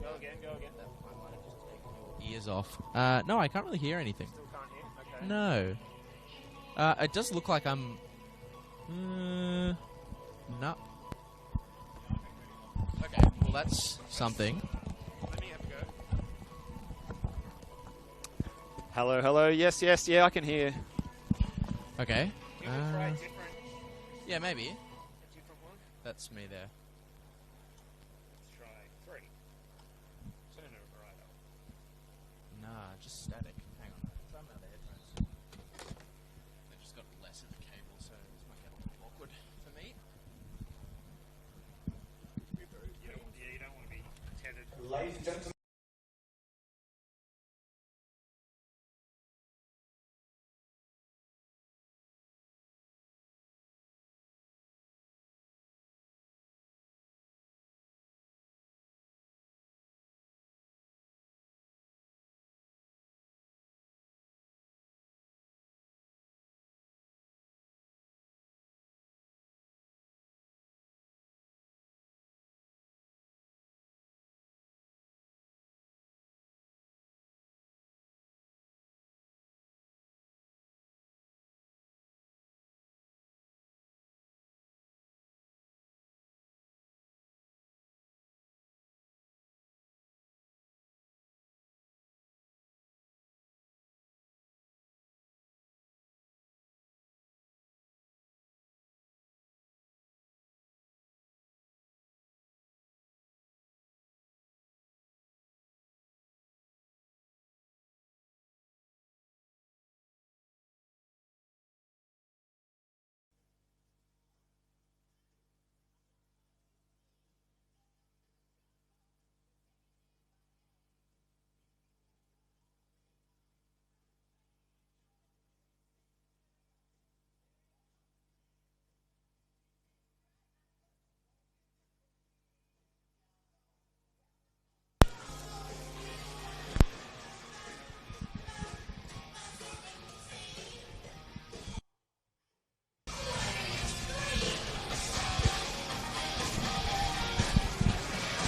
Go again. Ears off. No, I can't really hear anything. Still can't hear? Okay. No. It does look like I'm... no. Okay, well that's something. Let me have a go. Hello. Yes, yeah, I can hear. Okay. Can we try a different Yeah, maybe. one? That's me there. Let's try 3. Turn it right up. Nah, just static. Hang on. Try my other headphones. They've just got less of a cable, so this might get a little awkward for me. You don't want to be tethered. Ladies and gentlemen.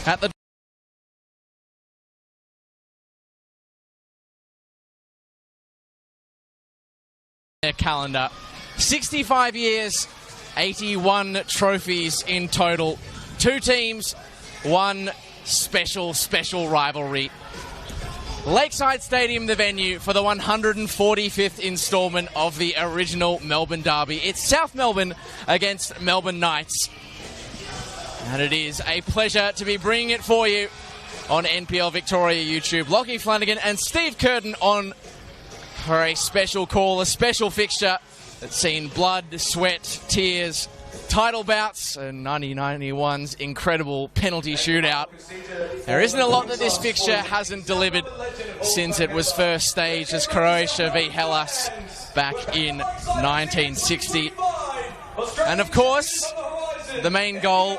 At the calendar, 65 years, 81 trophies in total. 2 teams, 1 special rivalry. Lakeside Stadium, the venue for the 145th instalment of the original Melbourne Derby. It's South Melbourne against Melbourne Knights. And it is a pleasure to be bringing it for you on NPL Victoria YouTube. Lockie Flanagan and Steve Curtin on for a special call, a special fixture that's seen blood, sweat, tears, title bouts, and 1991's incredible penalty shootout. There isn't a lot that this fixture hasn't delivered since it was first staged as Croatia v Hellas back in 1960. And of course, the main goal,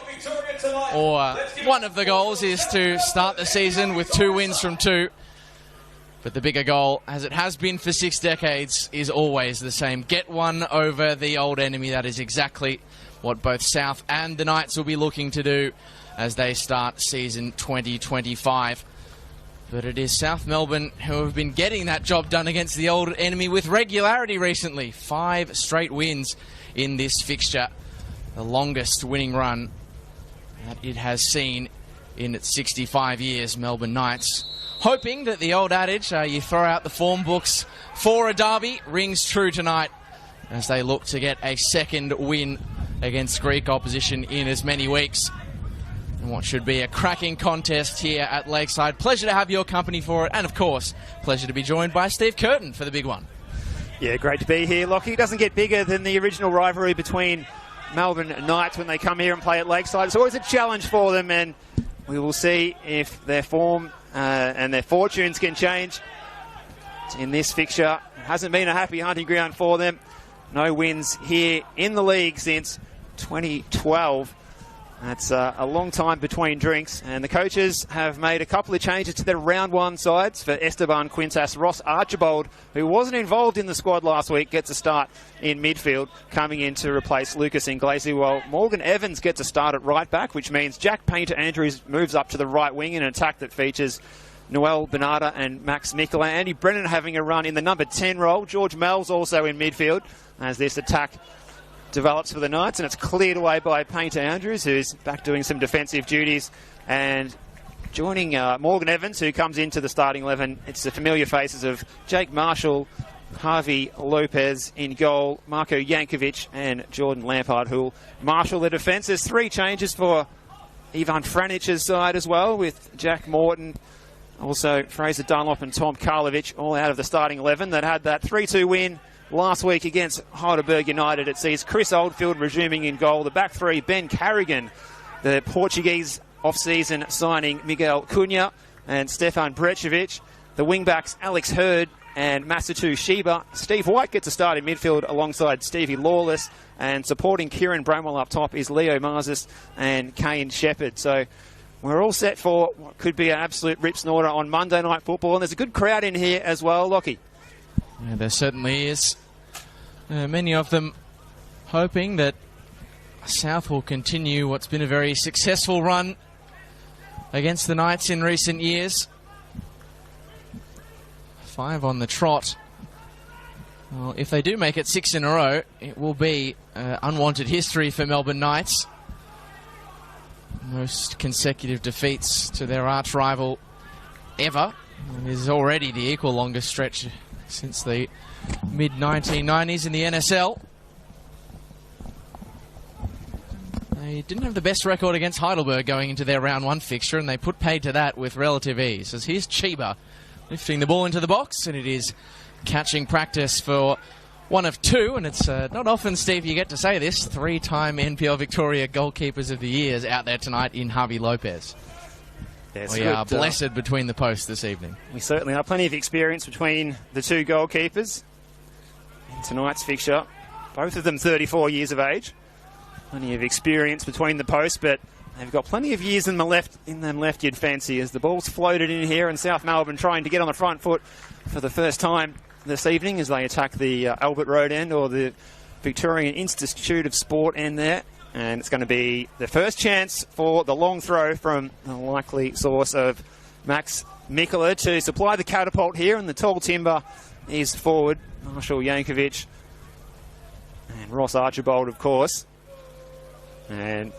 or one of the goals, is to start the season with 2 wins from 2. But the bigger goal, as it has been for 6 decades, is always the same. Get one over the old enemy. That is exactly what both South and the Knights will be looking to do as they start season 2025. But it is South Melbourne who have been getting that job done against the old enemy with regularity recently. 5 straight wins in this fixture. The longest winning run that it has seen in its 65 years, Melbourne Knights. Hoping that the old adage, you throw out the form books for a derby, rings true tonight as they look to get a second win against Greek opposition in as many weeks. And what should be a cracking contest here at Lakeside. Pleasure to have your company for it, and of course, pleasure to be joined by Steve Curtin for the big one. Yeah, great to be here, Lockie. It doesn't get bigger than the original rivalry between Melbourne Knights when they come here and play at Lakeside. It's always a challenge for them, and we will see if their form and their fortunes can change in this fixture. It hasn't been a happy hunting ground for them. No wins here in the league since 2012. That's a long time between drinks, and the coaches have made a couple of changes to their round one sides. For Esteban Quintas, Ross Archibald, who wasn't involved in the squad last week, gets a start in midfield, coming in to replace Lucas Inglesi, while Morgan Evans gets a start at right back, which means Jack Painter-Andrews moves up to the right wing in an attack that features Noel Bernarda and Max Mikola. Andy Brennan having a run in the number 10 role. George Mel's also in midfield as this attack develops for the Knights, and it's cleared away by Painter-Andrews, who's back doing some defensive duties, and joining Morgan Evans, who comes into the starting 11. It's the familiar faces of Jake Marshall, Harvey Lopez in goal, Marko Jankovic and Jordan Lampard, who'll marshal the defence. There's 3 changes for Ivan Franic's side as well, with Jack Morton, also Fraser Dunlop and Tom Karlovic all out of the starting 11 that had that 3-2 win last week against Heidelberg United. It sees Chris Oldfield resuming in goal. The back 3, Ben Carrigan, the Portuguese off-season signing Miguel Cunha and Stefan Brecevic. The wing-backs Alex Hurd and Masatu Shiba. Steve White gets a start in midfield alongside Stevie Lawless, and supporting Kieran Bramwell up top is Leo Marzis and Kane Shepherd. So we're all set for what could be an absolute rip snorter on Monday Night Football, and there's a good crowd in here as well, Lockie. Yeah, there certainly is. Many of them hoping that South will continue what's been a very successful run against the Knights in recent years. 5 on the trot. Well, if they do make it 6 in a row, it will be unwanted history for Melbourne Knights. Most consecutive defeats to their arch rival ever. It is already the equal longest stretch since the mid-1990s in the NSL. They didn't have the best record against Heidelberg going into their round 1 fixture, and they put paid to that with relative ease. As here's Chiba lifting the ball into the box, and it is catching practice for one of 2, and it's not often, Steve, you get to say this. 3-time NPL Victoria goalkeepers of the year out there tonight in Harvey Lopez. We are blessed between the posts this evening. We certainly are. Plenty of experience between the 2 goalkeepers in tonight's fixture. Both of them 34 years of age. Plenty of experience between the posts, but they've got plenty of years in them left you'd fancy, as the ball's floated in here, and South Melbourne trying to get on the front foot for the first time this evening as they attack the Albert Road end, or the Victorian Institute of Sport end there. And it's going to be the first chance for the long throw from the likely source of Max Mikola to supply the catapult here. And the tall timber is forward, Marshall Jankovic and Ross Archibald, of course. And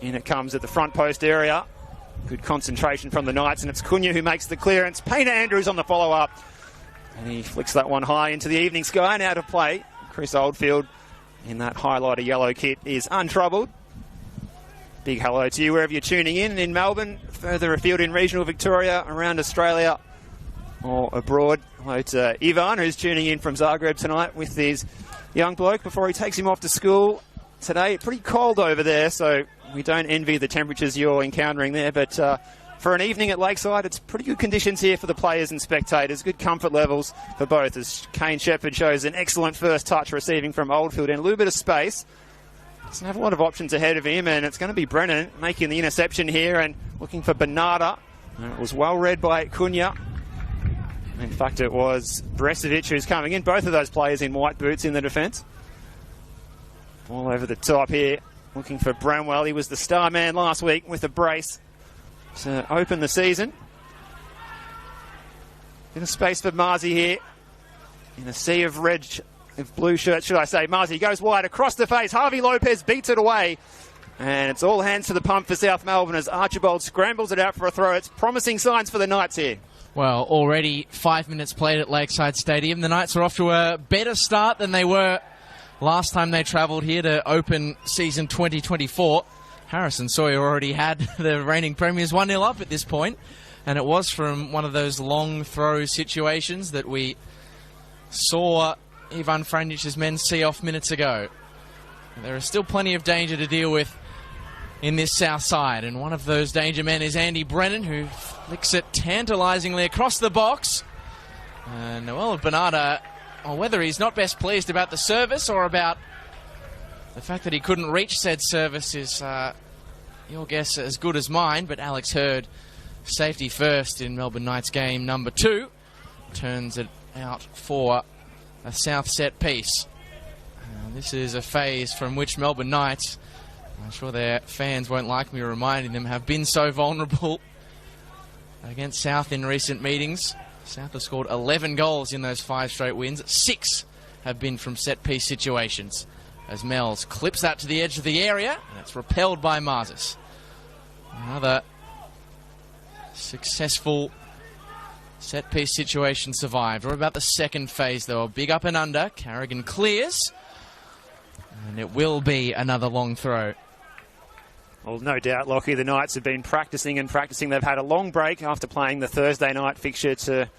in it comes at the front post area. Good concentration from the Knights, and it's Cunha who makes the clearance. Painter-Andrews on the follow-up, and he flicks that one high into the evening sky and out of play. Chris Oldfield in that highlighter yellow kit is untroubled. Big hello to you wherever you're tuning in Melbourne, further afield in regional Victoria, around Australia or abroad. Hello to Ivan, who's tuning in from Zagreb tonight with his young bloke before he takes him off to school today. Pretty cold over there, so we don't envy the temperatures you're encountering there, but for an evening at Lakeside, it's pretty good conditions here for the players and spectators. Good comfort levels for both, as Kane Shepherd shows an excellent first touch receiving from Oldfield and a little bit of space. Doesn't have a lot of options ahead of him, and it's going to be Brennan making the interception here and looking for Bernarda. It was well read by Cunha. In fact, it was Brecevic who's coming in. Both of those players in white boots in the defence. All over the top here, looking for Bramwell. He was the star man last week with a brace to open the season. Bit of space for Marzi here. In a sea of red, of blue shirts, should I say. Marzi goes wide across the face. Harvey Lopez beats it away. And it's all hands to the pump for South Melbourne as Archibald scrambles it out for a throw. It's promising signs for the Knights here. Well, already 5 minutes played at Lakeside Stadium. The Knights are off to a better start than they were last time they travelled here to open season 2024. Harrison Sawyer already had the reigning premiers 1-0 up at this point, and it was from one of those long throw situations that we saw Ivan Franic's men see off minutes ago. There is still plenty of danger to deal with in this south side, and one of those danger men is Andy Brennan, who flicks it tantalisingly across the box. Noel Bernarda, or whether he's not best pleased about the service or about the fact that he couldn't reach said service, is your guess as good as mine, but Alex Hurd, safety first in Melbourne Knights game number 2, turns it out for a south set piece. This is a phase from which Melbourne Knights, I'm sure their fans won't like me reminding them, have been so vulnerable against South in recent meetings. South have scored 11 goals in those 5 straight wins. 6 have been from set-piece situations. As Mells clips that to the edge of the area, and it's repelled by Marzis. Another successful set-piece situation survived. We're about the second phase, though. A big up and under. Carrigan clears. And it will be another long throw. Well, no doubt, Lockie, the Knights have been practising and practising. They've had a long break after playing the Thursday night fixture to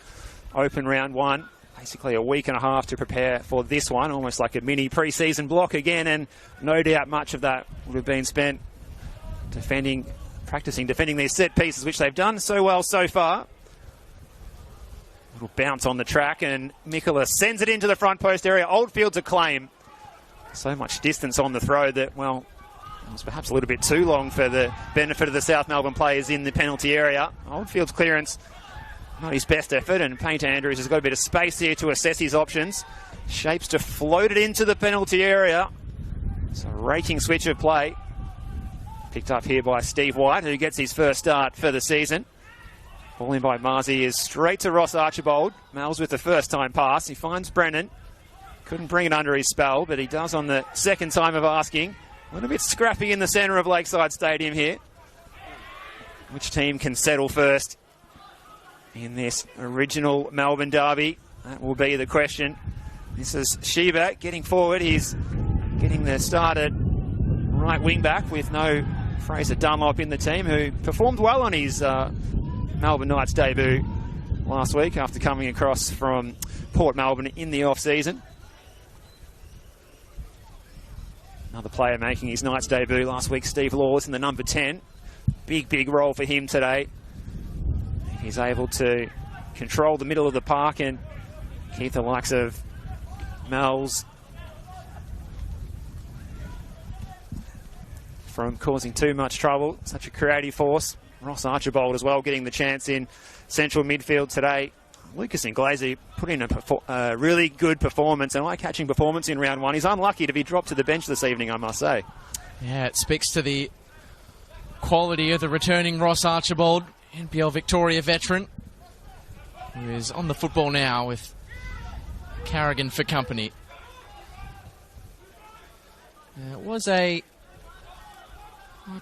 open round 1. Basically a week and a half to prepare for this one, almost like a mini pre-season block again, and no doubt much of that would have been spent practising defending these set pieces, which they've done so well so far. Little bounce on the track, and Mikola sends it into the front post area. Oldfield's a claim. So much distance on the throw that, well, it was perhaps a little bit too long for the benefit of the South Melbourne players in the penalty area. Oldfield's clearance, not his best effort, and Painter Andrews has got a bit of space here to assess his options. Shapes to float it into the penalty area. It's a raking switch of play. Picked up here by Steve White, who gets his first start for the season. Ball in by Marzi is straight to Ross Archibald. Mel's with the first time pass. He finds Brennan. Couldn't bring it under his spell, but he does on the second time of asking. A little bit scrappy in the centre of Lakeside Stadium here. Which team can settle first in this original Melbourne derby? That will be the question. This is Sheba getting forward. He's getting the start at right wing back with no Fraser Dunlop in the team, who performed well on his Melbourne Knights debut last week after coming across from Port Melbourne in the off-season. Another player making his Knights debut last week, Steve Laws, in the number 10. Big role for him today. He's able to control the middle of the park and keep the likes of Mel's from causing too much trouble. Such a creative force. Ross Archibald as well getting the chance in central midfield today. Lucas Inglese put in a really good performance, an eye-catching performance in round 1. He's unlucky to be dropped to the bench this evening, I must say. Yeah, it speaks to the quality of the returning Ross Archibald, NPL Victoria veteran, who is on the football now with Carrigan for company. It was a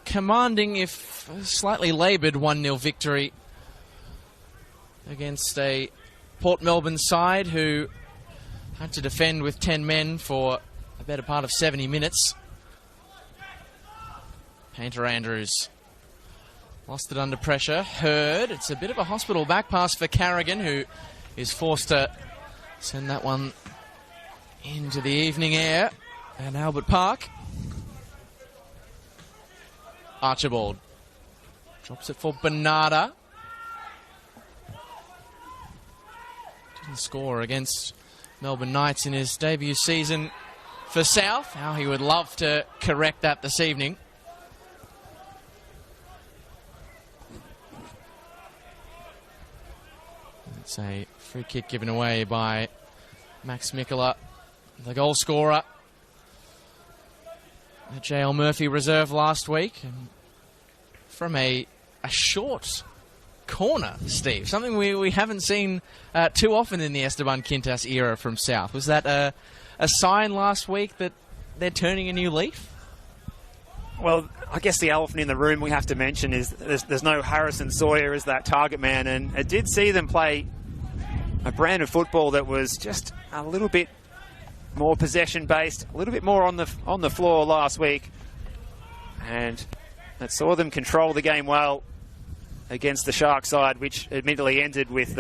commanding, if slightly laboured, 1-0 victory against a Port Melbourne side who had to defend with 10 men for a better part of 70 minutes. Painter Andrews lost it under pressure. Hurd. It's a bit of a hospital back pass for Carrigan, who is forced to send that one into the evening air at Albert Park. Archibald drops it for Bernarda. Didn't score against Melbourne Knights in his debut season for South. How he would love to correct that this evening. It's a free kick given away by Max Mikola, the goal scorer at JL Murphy reserve last week. And from a short corner, Steve. Something we haven't seen too often in the Esteban Quintas era from South. Was that a sign last week that they're turning a new leaf? Well, I guess the elephant in the room we have to mention is there's no Harrison Sawyer as that target man, and it did see them play a brand of football that was just a little bit more possession-based, a little bit more on the floor last week, and it saw them control the game well against the Shark side, which admittedly ended with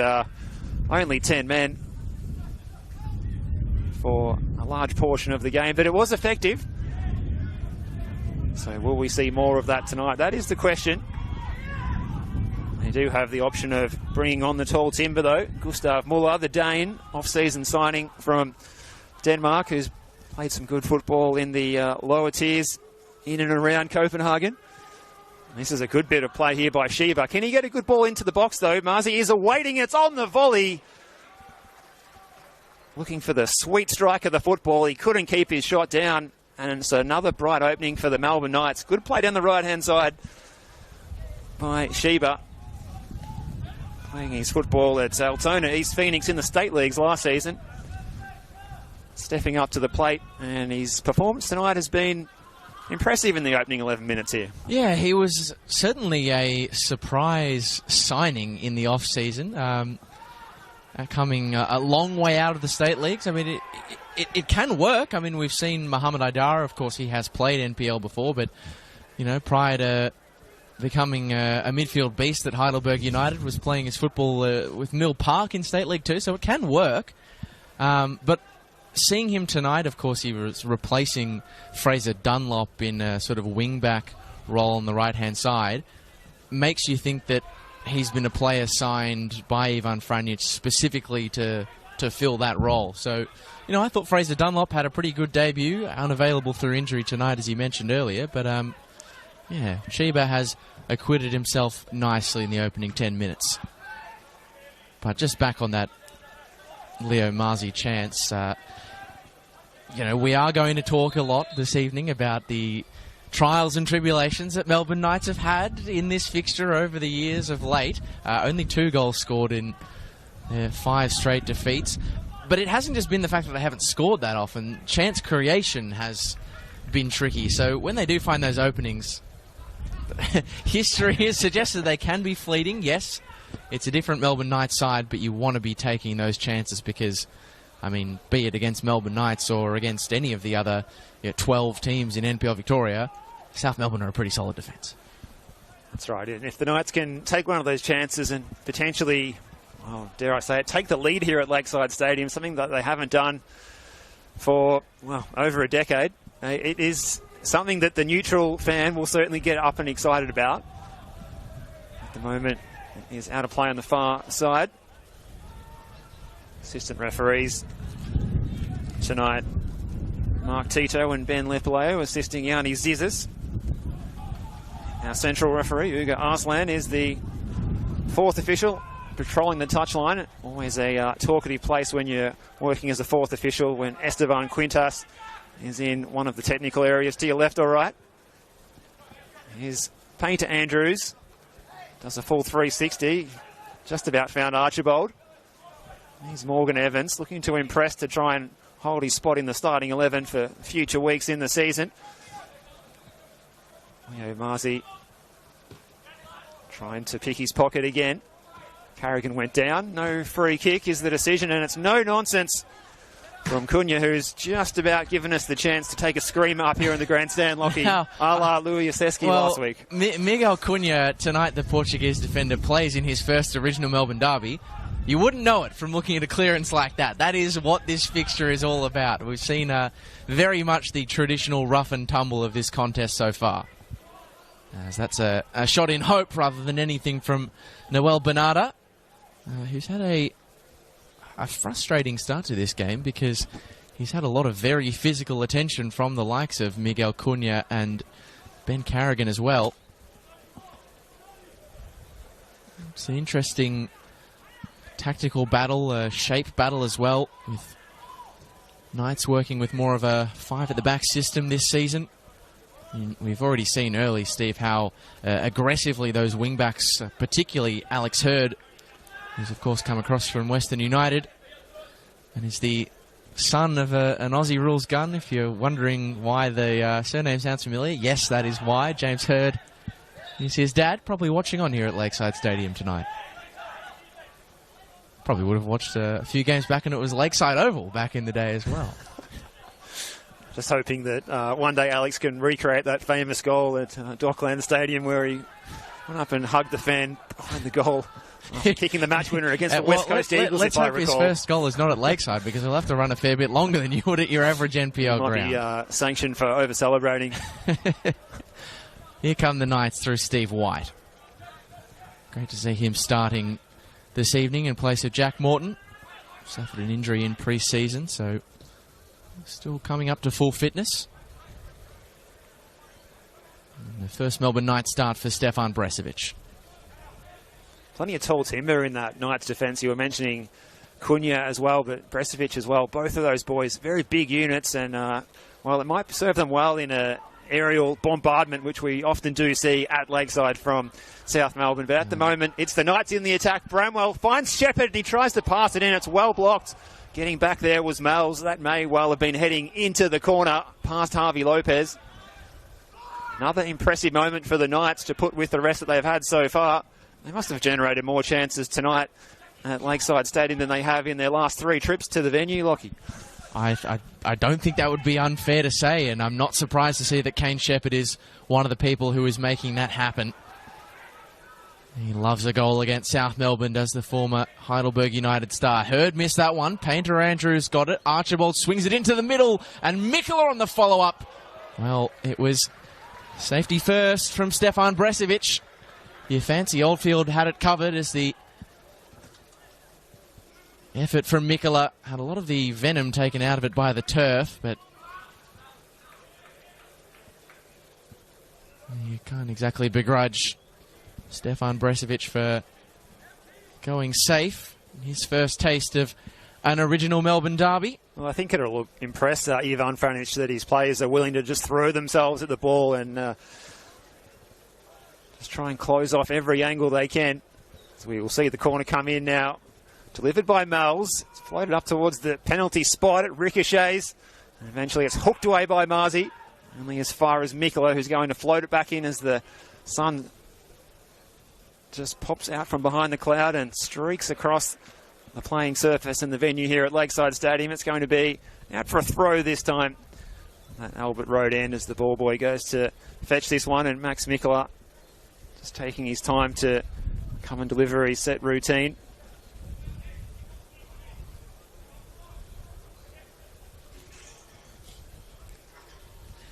only 10 men for a large portion of the game, but it was effective. So will we see more of that tonight? That is the question. They do have the option of bringing on the tall timber, though. Gustav Muller, the Dane, off-season signing from Denmark, who's played some good football in the lower tiers in and around Copenhagen. This is a good bit of play here by Sheba. Can he get a good ball into the box, though? Marzi is awaiting. It's on the volley. Looking for the sweet strike of the football. He couldn't keep his shot down. And it's another bright opening for the Melbourne Knights. Good play down the right-hand side by Sheba. Playing his football at Altona East Phoenix in the state leagues last season. Stepping up to the plate, and his performance tonight has been impressive in the opening 11 minutes here. Yeah, he was certainly a surprise signing in the off-season. Coming a long way out of the state leagues. I mean, it can work. I mean, we've seen Muhammad Aidara, of course, he has played NPL before, but, you know, prior to becoming a midfield beast at Heidelberg United, was playing his football with Mill Park in State League 2, so it can work. But seeing him tonight, of course, he was replacing Fraser Dunlop in a sort of wing-back role on the right-hand side, makes you think that he's been a player signed by Ivan Franjic specifically to fill that role. So, you know, I thought Fraser Dunlop had a pretty good debut, unavailable through injury tonight, as he mentioned earlier. But, yeah, Sheba has acquitted himself nicely in the opening 10 minutes. But just back on that Leo Marzi chance, you know, we are going to talk a lot this evening about the trials and tribulations that Melbourne Knights have had in this fixture over the years of late. Only 2 goals scored in 5 straight defeats. But it hasn't just been the fact that they haven't scored that often. Chance creation has been tricky. So when they do find those openings, history has suggested they can be fleeting. Yes, it's a different Melbourne Knights side, but you want to be taking those chances because, I mean, be it against Melbourne Knights or against any of the other 12 teams in NPL Victoria, South Melbourne are a pretty solid defence. That's right. And if the Knights can take one of those chances and potentially, well, dare I say it, take the lead here at Lakeside Stadium, something that they haven't done for, well, over a decade, it is something that the neutral fan will certainly get up and excited about. At the moment, it is out of play on the far side. Assistant referees tonight, Mark Tito and Ben Lepaleo assisting Yanni Zizas. Our central referee, Ugo Arslan, is the 4th official patrolling the touchline. Always a talkative place when you're working as a 4th official, when Esteban Quintas is in one of the technical areas to your left or right. Here's Painter Andrews. Does a full 360. Just about found Archibald. Here's Morgan Evans looking to impress to try and hold his spot in the starting 11 for future weeks in the season. Leo Marzi trying to pick his pocket again. Carrigan went down. No free kick is the decision, and it's no nonsense from Cunha, who's just about given us the chance to take a screamer up here in the grandstand, Lockie, a la Louis Oseski last week. Miguel Cunha, tonight the Portuguese defender, plays in his first original Melbourne derby. You wouldn't know it from looking at a clearance like that. That is what this fixture is all about. We've seen very much the traditional rough and tumble of this contest so far. As that's a shot in hope rather than anything from Noel Bernarda, who's had a frustrating start to this game because he's had a lot of very physical attention from the likes of Miguel Cunha and Ben Carrigan as well. It's an interesting tactical battle, shape battle as well, with Knights working with more of a 5-at-the-back system this season. And we've already seen early, Steve, how aggressively those wing-backs, particularly Alex Hurd, who's of course come across from Western United and is the son of an Aussie rules gun. If you're wondering why the surname sounds familiar, yes, that is why. James Hurd is his dad, probably watching on here at Lakeside Stadium tonight. Probably would have watched a few games back, and it was Lakeside Oval back in the day as well. Just hoping that one day Alex can recreate that famous goal at Dockland Stadium where he went up and hugged the fan behind the goal after kicking the match winner against the West Coast Eagles, let's hope his first goal is not at Lakeside, because he'll have to run a fair bit longer than you would at your average NPL ground. Might be sanctioned for over-celebrating. Here come the Knights through Steve White. Great to see him starting this evening in place of Jack Morton. Suffered an injury in pre-season, so still coming up to full fitness. The first Melbourne Knights start for Stefan Bresevic. Plenty of tall timber in that Knights defence. You were mentioning Cunha as well, but Bresevic as well. Both of those boys, very big units, and well, it might serve them well in a aerial bombardment, which we often do see at Lakeside from South Melbourne. But at the moment, it's the Knights in the attack. Bramwell finds Shepherd, and he tries to pass it in. It's well blocked. Getting back there was Mells. That may well have been heading into the corner past Harvey Lopez. Another impressive moment for the Knights to put with the rest that they've had so far. They must have generated more chances tonight at Lakeside Stadium than they have in their last 3 trips to the venue, Lockie. I don't think that would be unfair to say, and I'm not surprised to see that Kane Shepherd is one of the people who is making that happen. He loves a goal against South Melbourne, does the former Heidelberg United star. Hurd missed that one. Painter Andrews got it. Archibald swings it into the middle, and Mikula on the follow-up. Well, it was safety first from Stefan Bresevic. You fancy Oldfield had it covered as the effort from Mikula had a lot of the venom taken out of it by the turf, but you can't exactly begrudge Stefan Bresevic for going safe in his first taste of an original Melbourne derby. Well, I think it'll impress Ivan Franic that his players are willing to just throw themselves at the ball and just try and close off every angle they can. So we will see the corner come in now. Delivered by Mells. It's floated up towards the penalty spot. It ricochets. And eventually it's hooked away by Marzi. Only as far as Mikula, who's going to float it back in as the sun just pops out from behind the cloud and streaks across the playing surface in the venue here at Lakeside Stadium. It's going to be out for a throw this time. That Albert Road end as the ball boy goes to fetch this one, and Max Mikula just taking his time to come and deliver his set routine.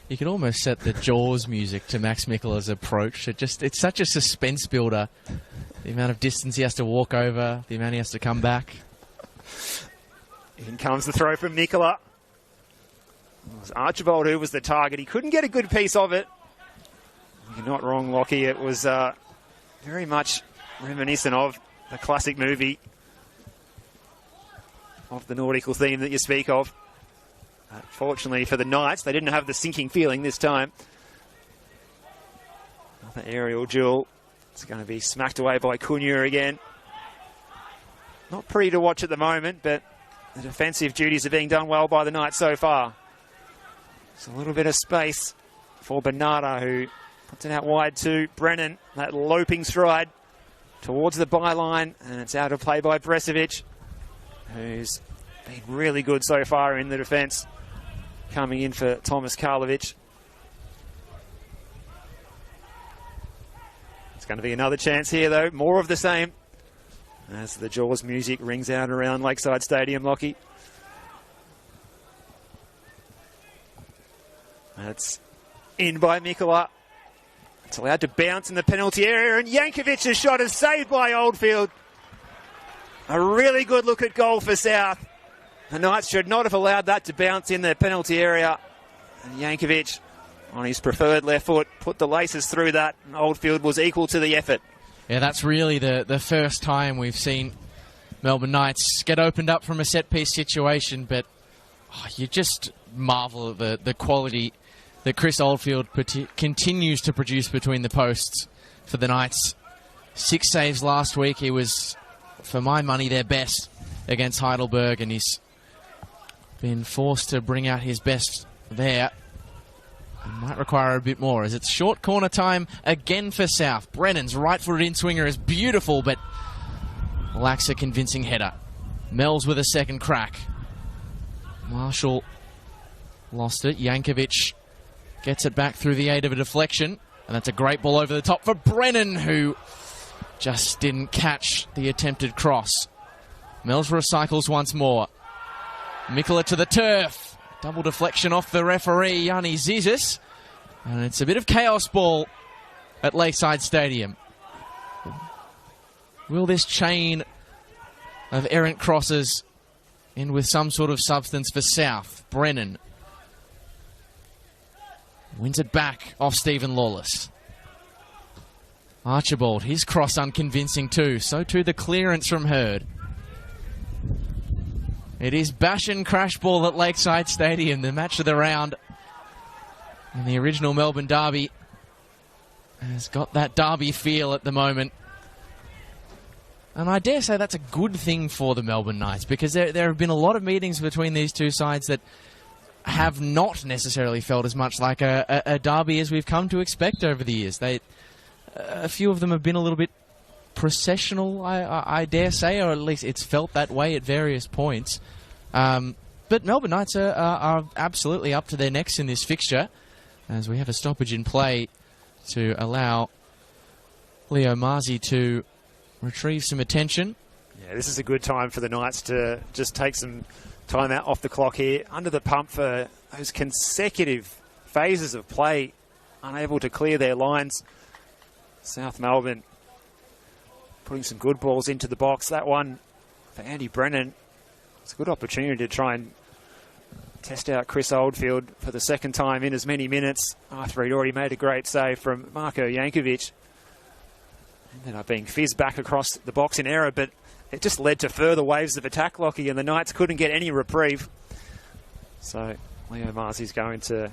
You could almost set the Jaws music to Max Mikula's approach. It's such a suspense builder. The amount of distance he has to walk over, the amount he has to come back. In comes the throw from Mikula. It was Archibald who was the target. He couldn't get a good piece of it. You're not wrong, Lockie. It was very much reminiscent of the classic movie of the nautical theme that you speak of. Fortunately for the Knights, they didn't have the sinking feeling this time. Another aerial duel. It's going to be smacked away by Cunha again. Not pretty to watch at the moment, but the defensive duties are being done well by the Knights so far. It's a little bit of space for Bernardo, who puts it out wide to Brennan. That loping stride towards the byline, and it's out of play by Bresevic, who's been really good so far in the defence. Coming in for Thomas Karlovic. It's going to be another chance here, though. More of the same as the Jaws music rings out around Lakeside Stadium, Lockie. That's in by Mikula. It's allowed to bounce in the penalty area, and Yankovic's shot is saved by Oldfield. A really good look at goal for South. The Knights should not have allowed that to bounce in the penalty area. And Yankovic, on his preferred left foot, put the laces through that, and Oldfield was equal to the effort. Yeah, that's really the first time we've seen Melbourne Knights get opened up from a set-piece situation, but you just marvel at the quality that Chris Oldfield continues to produce between the posts for the Knights. 6 saves last week. He was, for my money, their best against Heidelberg, and he's been forced to bring out his best there. It might require a bit more as it's short corner time again for South. Brennan's right-footed in-swinger is beautiful, but lacks a convincing header. Mells with a second crack. Marshall lost it. Yankovic gets it back through the aid of a deflection, and that's a great ball over the top for Brennan, who just didn't catch the attempted cross. Mells recycles once more. Mikula to the turf. Double deflection off the referee, Yanni Zizis. And it's a bit of chaos ball at Lakeside Stadium. Will this chain of errant crosses end with some sort of substance for South? Brennan wins it back off Stephen Lawless. Archibald, his cross unconvincing too. So too the clearance from Hurd. It is bash and crash ball at Lakeside Stadium, the match of the round. And the original Melbourne derby has got that derby feel at the moment. And I dare say that's a good thing for the Melbourne Knights, because there have been a lot of meetings between these two sides that have not necessarily felt as much like a derby as we've come to expect over the years. A few of them have been a little bit processional, I dare say, or at least it's felt that way at various points. But Melbourne Knights are absolutely up to their necks in this fixture, as we have a stoppage in play to allow Leo Marzi to retrieve some attention. Yeah, this is a good time for the Knights to just take some time out off the clock here. Under the pump for those consecutive phases of play, unable to clear their lines. South Melbourne putting some good balls into the box. That one for Andy Brennan. It's a good opportunity to try and test out Chris Oldfield for the second time in as many minutes after he'd already made a great save from Marko Jankovic. Ended up being fizzed back across the box in error, but it just led to further waves of attack, Lockie, and the Knights couldn't get any reprieve. So Leo Marzi's going to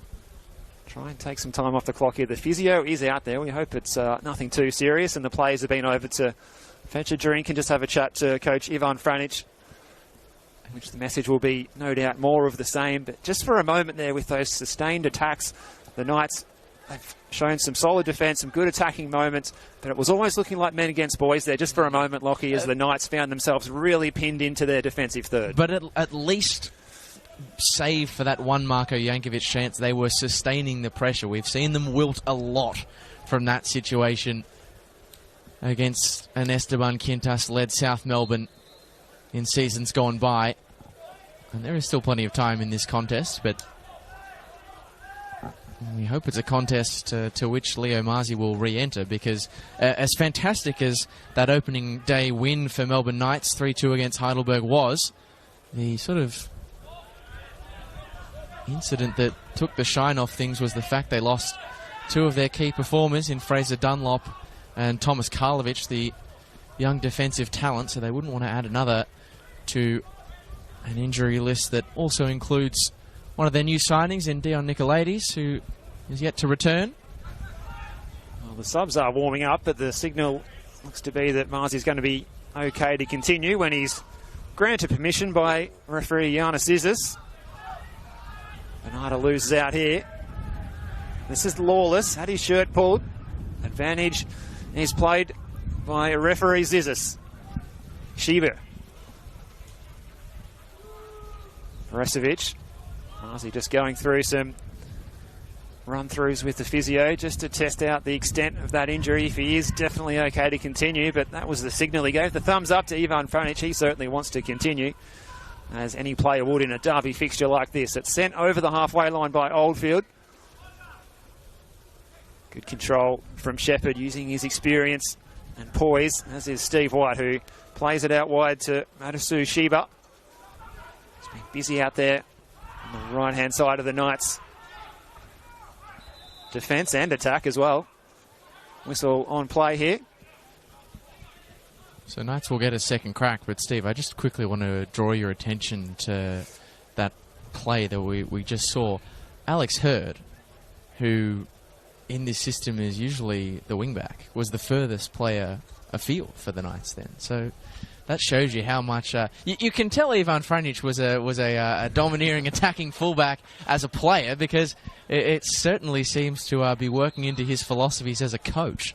try and take some time off the clock here. The physio is out there. We hope it's nothing too serious, and the players have been over to fetch a drink and just have a chat to Coach Ivan Franic, in which the message will be no doubt more of the same. But just for a moment there, with those sustained attacks, the Knights have shown some solid defence, some good attacking moments, but it was almost looking like men against boys there just for a moment, Lockie, as the Knights found themselves really pinned into their defensive third. But at least, save for that one Marko Jankovic chance, they were sustaining the pressure. We've seen them wilt a lot from that situation against an Esteban Quintas-led South Melbourne in seasons gone by. And there is still plenty of time in this contest, but we hope it's a contest to which Leo Marzi will re-enter, because as fantastic as that opening day win for Melbourne Knights 3-2 against Heidelberg was, the sort of incident that took the shine off things was the fact they lost two of their key performers in Fraser Dunlop and Thomas Karlovic, the young defensive talent, so they wouldn't want to add another to an injury list that also includes one of their new signings in Dion Nicolaides, who is yet to return. Well, the subs are warming up, but the signal looks to be that Marzi's going to be okay to continue when he's granted permission by referee Giannis Isis. Bernardo loses out here. This is Lawless, had his shirt pulled. Advantage is played by referee Zizis. Shiba. Veresovic. Marzi just going through some run-throughs with the physio just to test out the extent of that injury. If he is definitely okay to continue, but that was the signal he gave. The thumbs up to Ivan Franic. He certainly wants to continue, as any player would in a derby fixture like this. It's sent over the halfway line by Oldfield. Good control from Shepherd, using his experience and poise, as is Steve White, who plays it out wide to Matasu Shiba. He's been busy out there on the right-hand side of the Knights' defence and attack as well. Whistle on play here. So Knights will get a second crack, but Steve, I just quickly want to draw your attention to that play that we just saw. Alex Hurd, who in this system is usually the wingback, was the furthest player afield for the Knights then. So that shows you how much you can tell Ivan Franic was a domineering attacking fullback as a player, because it certainly seems to be working into his philosophies as a coach.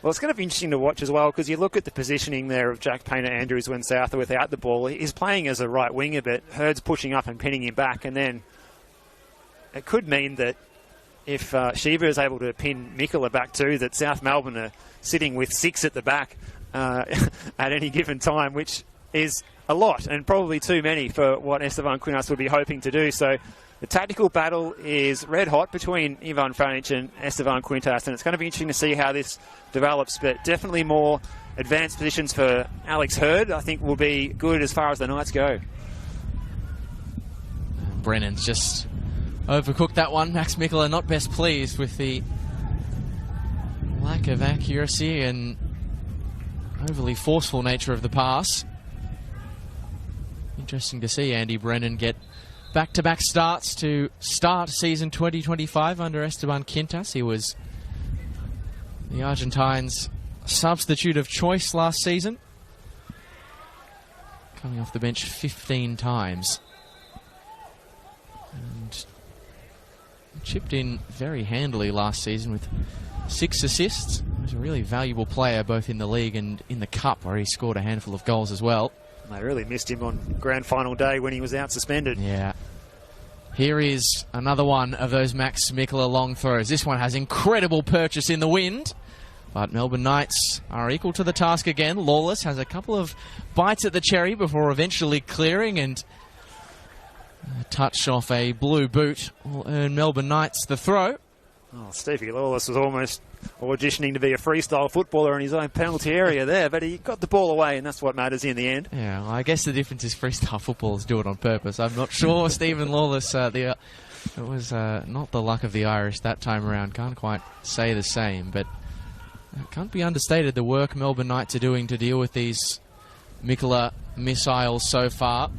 Well, it's going to be interesting to watch as well, because you look at the positioning there of Jack Painter-Andrews when South are without the ball. He's playing as a right winger, but Hurd's pushing up and pinning him back, and then it could mean that if Shiva is able to pin Mikola back too, that South Melbourne are sitting with 6 at the back at any given time, which is a lot and probably too many for what Esteban Quintas would be hoping to do. So the tactical battle is red hot between Ivan Franic and Esteban Quintas, and it's going to be interesting to see how this develops, but definitely more advanced positions for Alex Hurd, I think, will be good as far as the Knights go. Brennan's just overcooked that one. Max Mikola not best pleased with the lack lack of accuracy and overly forceful nature of the pass. Interesting to see Andy Brennan get back-to-back starts to start season 2025 under Esteban Quintas. He was the Argentines' substitute of choice last season, coming off the bench 15 times. And chipped in very handily last season with 6 assists. He was a really valuable player both in the league and in the cup, where he scored a handful of goals as well. They really missed him on grand final day when he was out suspended. Yeah. Here is another one of those Max Mikkola long throws. This one has incredible purchase in the wind, but Melbourne Knights are equal to the task again. Lawless has a couple of bites at the cherry before eventually clearing, and a touch off a blue boot will earn Melbourne Knights the throw. Oh, Stevie Lawless was almost auditioning to be a freestyle footballer in his own penalty area there, but he got the ball away, and that's what matters in the end. Yeah, well, I guess the difference is freestyle footballers do it on purpose. I'm not sure Stephen Lawless, it was not the luck of the Irish that time around. Can't quite say the same, but it can't be understated the work Melbourne Knights are doing to deal with these Mikkola missiles so far.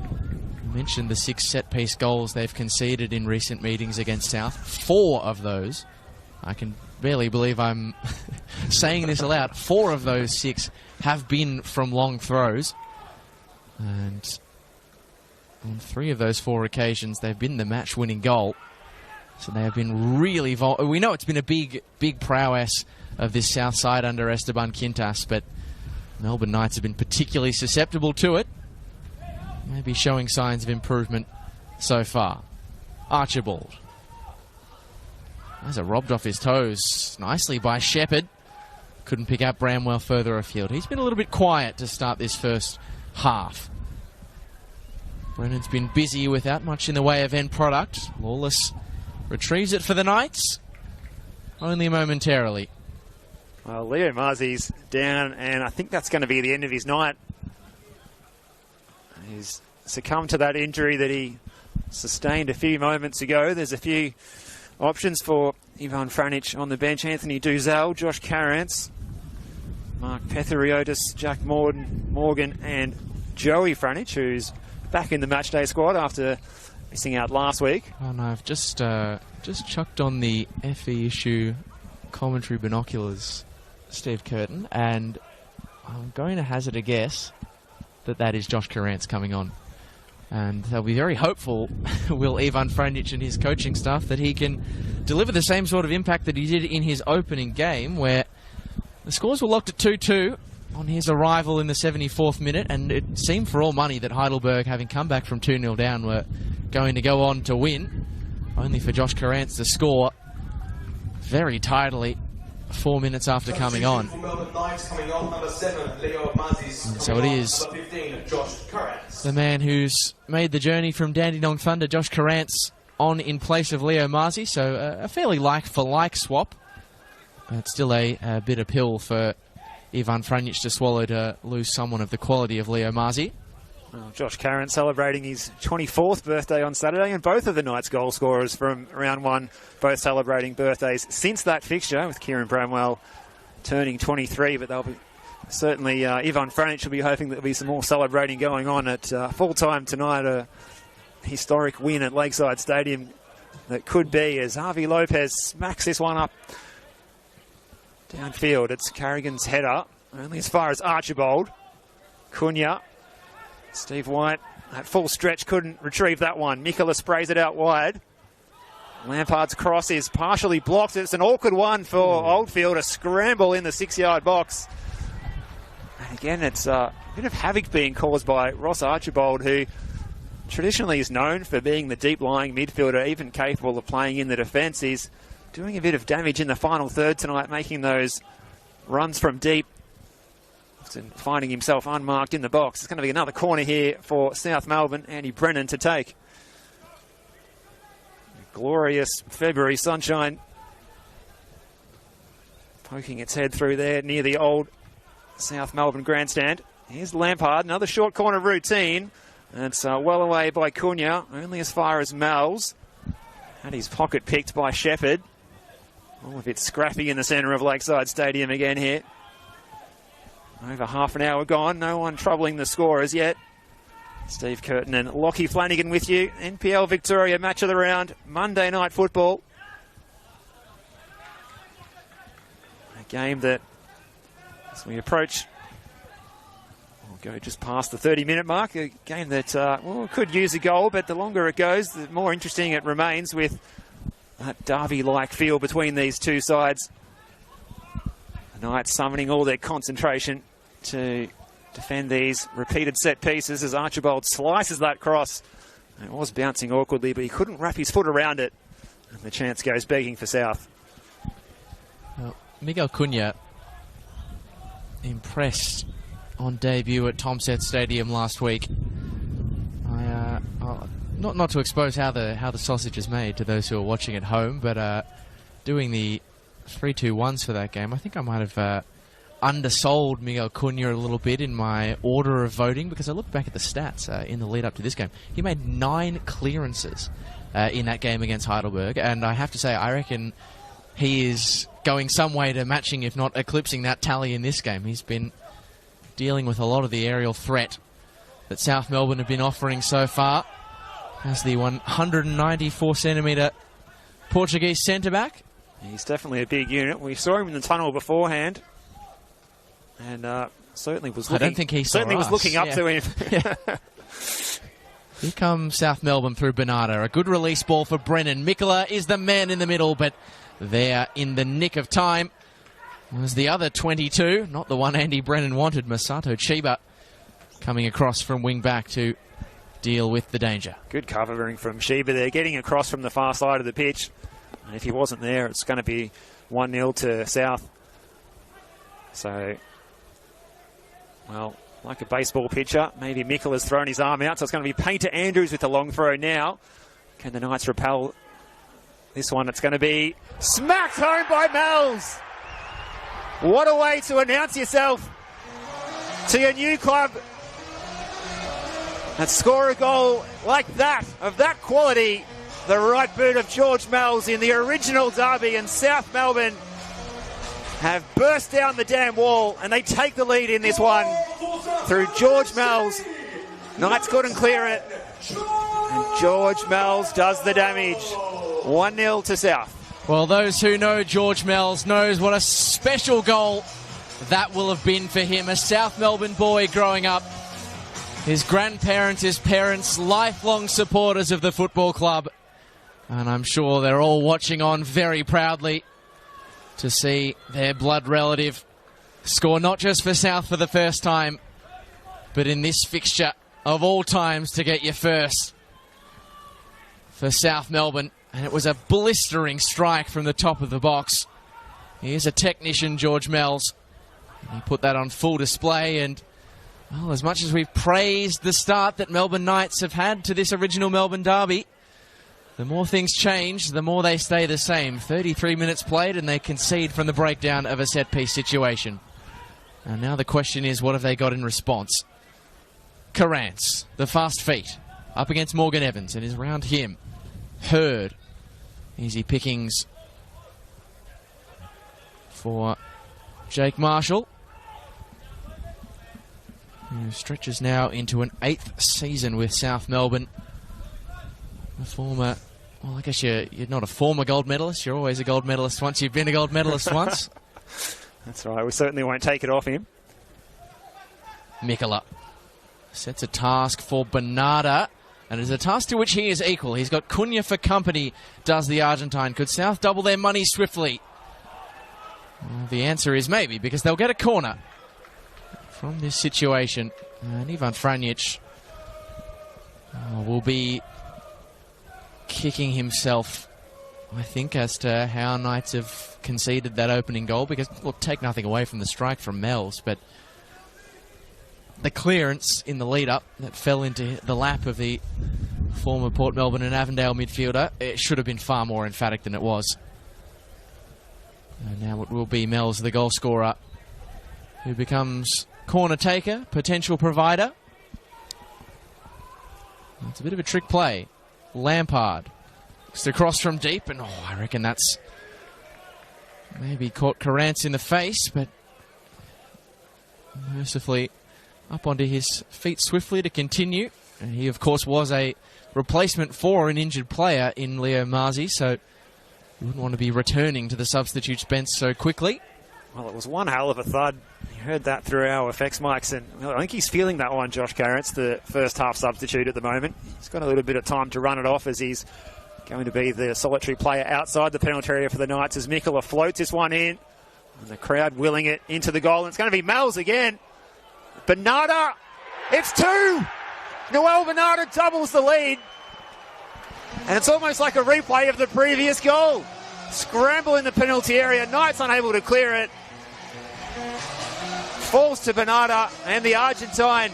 I mentioned the 6 set-piece goals they've conceded in recent meetings against South. 4 of those, I can barely believe I'm saying this aloud, 4 of those 6 have been from long throws. And on 3 of those 4 occasions, they've been the match-winning goal. So they have been really... we know it's been a big prowess of this South side under Esteban Quintas, but Melbourne Knights have been particularly susceptible to it. Maybe showing signs of improvement so far. Archibald. Those are robbed off his toes nicely by Shepherd. Couldn't pick up Bramwell further afield. He's been a little bit quiet to start this first half. Brennan's been busy without much in the way of end product. Lawless retrieves it for the Knights. Only momentarily. Well, Leo Marzi's down, and I think that's going to be the end of his night. He's succumbed to that injury that he sustained a few moments ago. There's a few options for Ivan Franic on the bench. Anthony Duzel, Josh Carrance, Mark Petheriotis, Jack Morgan, and Joey Franic, who's back in the matchday squad after missing out last week. Oh no, I've just chucked on the FE issue commentary binoculars, Steve Curtin, and I'm going to hazard a guess that is Josh Carrance coming on. And they'll be very hopeful, will Ivan Franic and his coaching staff, that he can deliver the same sort of impact that he did in his opening game, where the scores were locked at 2-2 on his arrival in the 74th minute, and it seemed for all money that Heidelberg, having come back from 2-0 down, were going to go on to win, only for Josh Carrance to score very tidily 4 minutes after coming on. And so it is the man who's made the journey from Dandenong Thunder, Josh Carrance, on in place of Leo Marzi. So a fairly like-for-like swap, but still a bitter pill for Ivan Franic to swallow, to lose someone of the quality of Leo Marzi. Well, Josh Carrance celebrating his 24th birthday on Saturday, and both of the Knights goal scorers from round 1 both celebrating birthdays since that fixture, with Kieran Bramwell turning 23, but they'll be certainly Ivan Franic will be hoping there'll be some more celebrating going on at full time tonight. A historic win at Lakeside Stadium that could be, as Harvey Lopez smacks this one up downfield. It's Carrigan's header, only as far as Archibald. Cunha. Steve White, at full stretch, couldn't retrieve that one. Mikkola sprays it out wide. Lampard's cross is partially blocked. It's an awkward one for Oldfield, a scramble in the 6-yard box. And again, it's a bit of havoc being caused by Ross Archibald, who traditionally is known for being the deep-lying midfielder, even capable of playing in the defence. He's doing a bit of damage in the final third tonight, making those runs from deep and finding himself unmarked in the box. It's going to be another corner here for South Melbourne. Andy Brennan to take. Glorious February sunshine poking its head through there near the old South Melbourne grandstand. Here's Lampard, another short corner routine. And it's well away by Cunha, only as far as Mel's. Had his pocket picked by Shepherd. Oh, a bit scrappy in the centre of Lakeside Stadium again here. Over half an hour gone. No one troubling the score as yet. Steve Curtin and Lockie Flanagan with you. NPL Victoria match of the round. Monday night football. A game that, as we approach, we'll go just past the 30-minute mark. A game that could use a goal, but the longer it goes, the more interesting it remains with that derby-like feel between these two sides. The Knights summoning all their concentration to defend these repeated set pieces as Archibald slices that cross. It was bouncing awkwardly, but he couldn't wrap his foot around it. And the chance goes begging for South. Well, Miguel Cunha impressed on debut at Tomset Stadium last week. Not to expose how the sausage is made to those who are watching at home, but doing the 3-2-1s for that game, I think I might have undersold Miguel Cunha a little bit in my order of voting, because I looked back at the stats in the lead up to this game. He made 9 clearances in that game against Heidelberg, and I have to say, I reckon he is going some way to matching, if not eclipsing, that tally in this game. He's been dealing with a lot of the aerial threat that South Melbourne have been offering so far as the 194-centimetre Portuguese centre-back. He's definitely a big unit. We saw him in the tunnel beforehand, and certainly was looking, I don't think he saw was looking up to him. Yeah. Here comes South Melbourne through Bernardo. A good release ball for Brennan. Mikola is the man in the middle, but there in the nick of time was the other 22, not the one Andy Brennan wanted. Masato Chiba coming across from wing back to deal with the danger. Good covering from Chiba there, getting across from the far side of the pitch. And if he wasn't there, it's going to be 1-0 to South. So, well, like a baseball pitcher, maybe Mikola's thrown his arm out, so it's going to be Painter Andrews with the long throw now. Can the Knights repel this one? It's going to be smacked home by Mells. What a way to announce yourself to your new club and score a goal like that, of that quality. The right boot of George Mells in the original derby, and South Melbourne have burst down the damn wall, and they take the lead in this one through George Mells. Knights couldn't clear it, and George Mells does the damage. 1-0 to South. Well, those who know George Mells knows what a special goal that will have been for him. A South Melbourne boy growing up. His grandparents, his parents, lifelong supporters of the football club. And I'm sure they're all watching on very proudly to see their blood relative score not just for South for the first time, but in this fixture of all times to get your first for South Melbourne. And it was a blistering strike from the top of the box. Here's a technician, George Mells. He put that on full display, and well, as much as we've praised the start that Melbourne Knights have had to this original Melbourne derby, the more things change, the more they stay the same. 33 minutes played, and they concede from the breakdown of a set-piece situation. And now the question is, what have they got in response? Carrance, the fast feet, up against Morgan Evans, and is around him. Hurd. Easy pickings for Jake Marshall, who stretches now into an 8th season with South Melbourne. A former, well, I guess you're not a former gold medalist. You're always a gold medalist once you've been a gold medalist once. That's right. We certainly won't take it off him. Mikola sets a task for Bernardo, and it's a task to which he is equal. He's got Cunha for company, does the Argentine. Could South double their money swiftly? Well, the answer is maybe, because they'll get a corner from this situation. And Ivan Franjic will be kicking himself, I think, as to how Knights have conceded that opening goal, because, look, take nothing away from the strike from Mells, but the clearance in the lead-up that fell into the lap of the former Port Melbourne and Avondale midfielder, it should have been far more emphatic than it was. And now it will be Mells, the goal scorer, who becomes corner taker, potential provider. It's a bit of a trick play. Lampard looks across from deep, and I reckon that's Maybe caught Carrance in the face, but mercifully up onto his feet swiftly to continue. And he, of course, was a replacement for an injured player in Leo Marzi, so you wouldn't want to be returning to the substitutes bench so quickly. Well, it was one hell of a thud. You heard that through our effects mics, and I think he's feeling that one, Josh Carrance, the first half substitute at the moment. He's got a little bit of time to run it off as he's going to be the solitary player outside the penalty area for the Knights as Mikola floats this one in. And the crowd willing it into the goal. And it's going to be Mel's again. Bernarda, it's 2! Noel Bernarda doubles the lead. And it's almost like a replay of the previous goal. Scramble in the penalty area. Knights unable to clear it. Falls to Bernarda, and the Argentine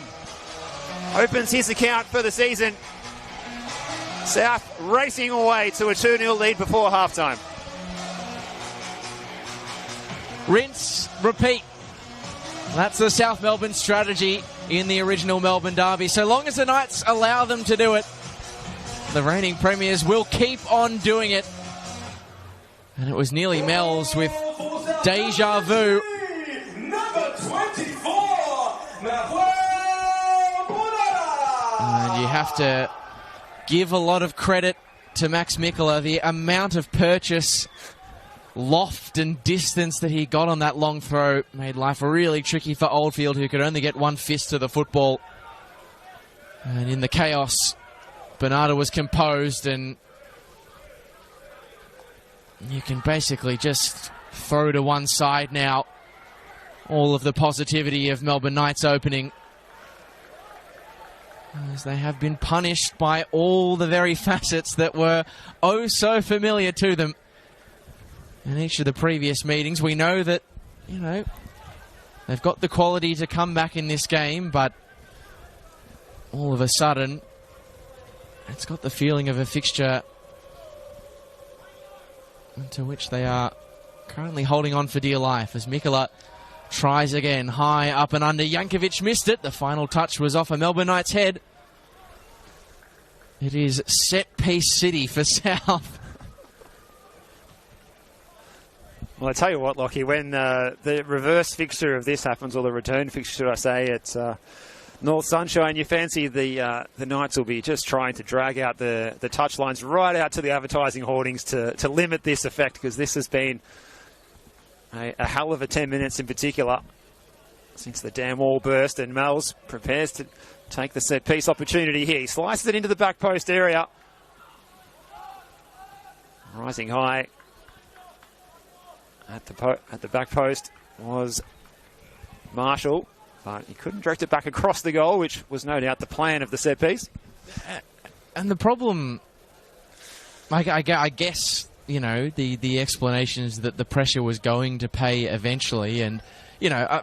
opens his account for the season. South racing away to a 2-0 lead before halftime. Rinse, repeat. That's the South Melbourne strategy in the original Melbourne derby. So long as the Knights allow them to do it, the reigning premiers will keep on doing it. And it was nearly Mel's with deja vu. Number 24, and you have to give a lot of credit to Max Mikola. The amount of purchase, loft and distance that he got on that long throw made life really tricky for Oldfield, who could only get one fist to the football. And in the chaos, Bernarda was composed, and you can basically just throw to one side now all of the positivity of Melbourne Knights opening, as they have been punished by all the very facets that were oh so familiar to them in each of the previous meetings. We know that, you know, they've got the quality to come back in this game, but all of a sudden it's got the feeling of a fixture into which they are currently holding on for dear life, as Mikola tries again, high up and under. Jankovic missed it. The final touch was off a Melbourne Knights head. It is set-piece city for South. Well, I tell you what, Lockie, when the reverse fixture of this happens, or the return fixture, I say, it's North Sunshine, you fancy the Knights will be just trying to drag out the touchlines right out to the advertising hoardings to limit this effect, because this has been a hell of a 10 minutes in particular since the dam wall burst, and Mel's prepares to take the set-piece opportunity here. He slices it into the back post area. Rising high at the back post was Marshall, but he couldn't direct it back across the goal, which was no doubt the plan of the set-piece. And the problem, I guess, you know, the explanation is that the pressure was going to pay eventually, and, you know,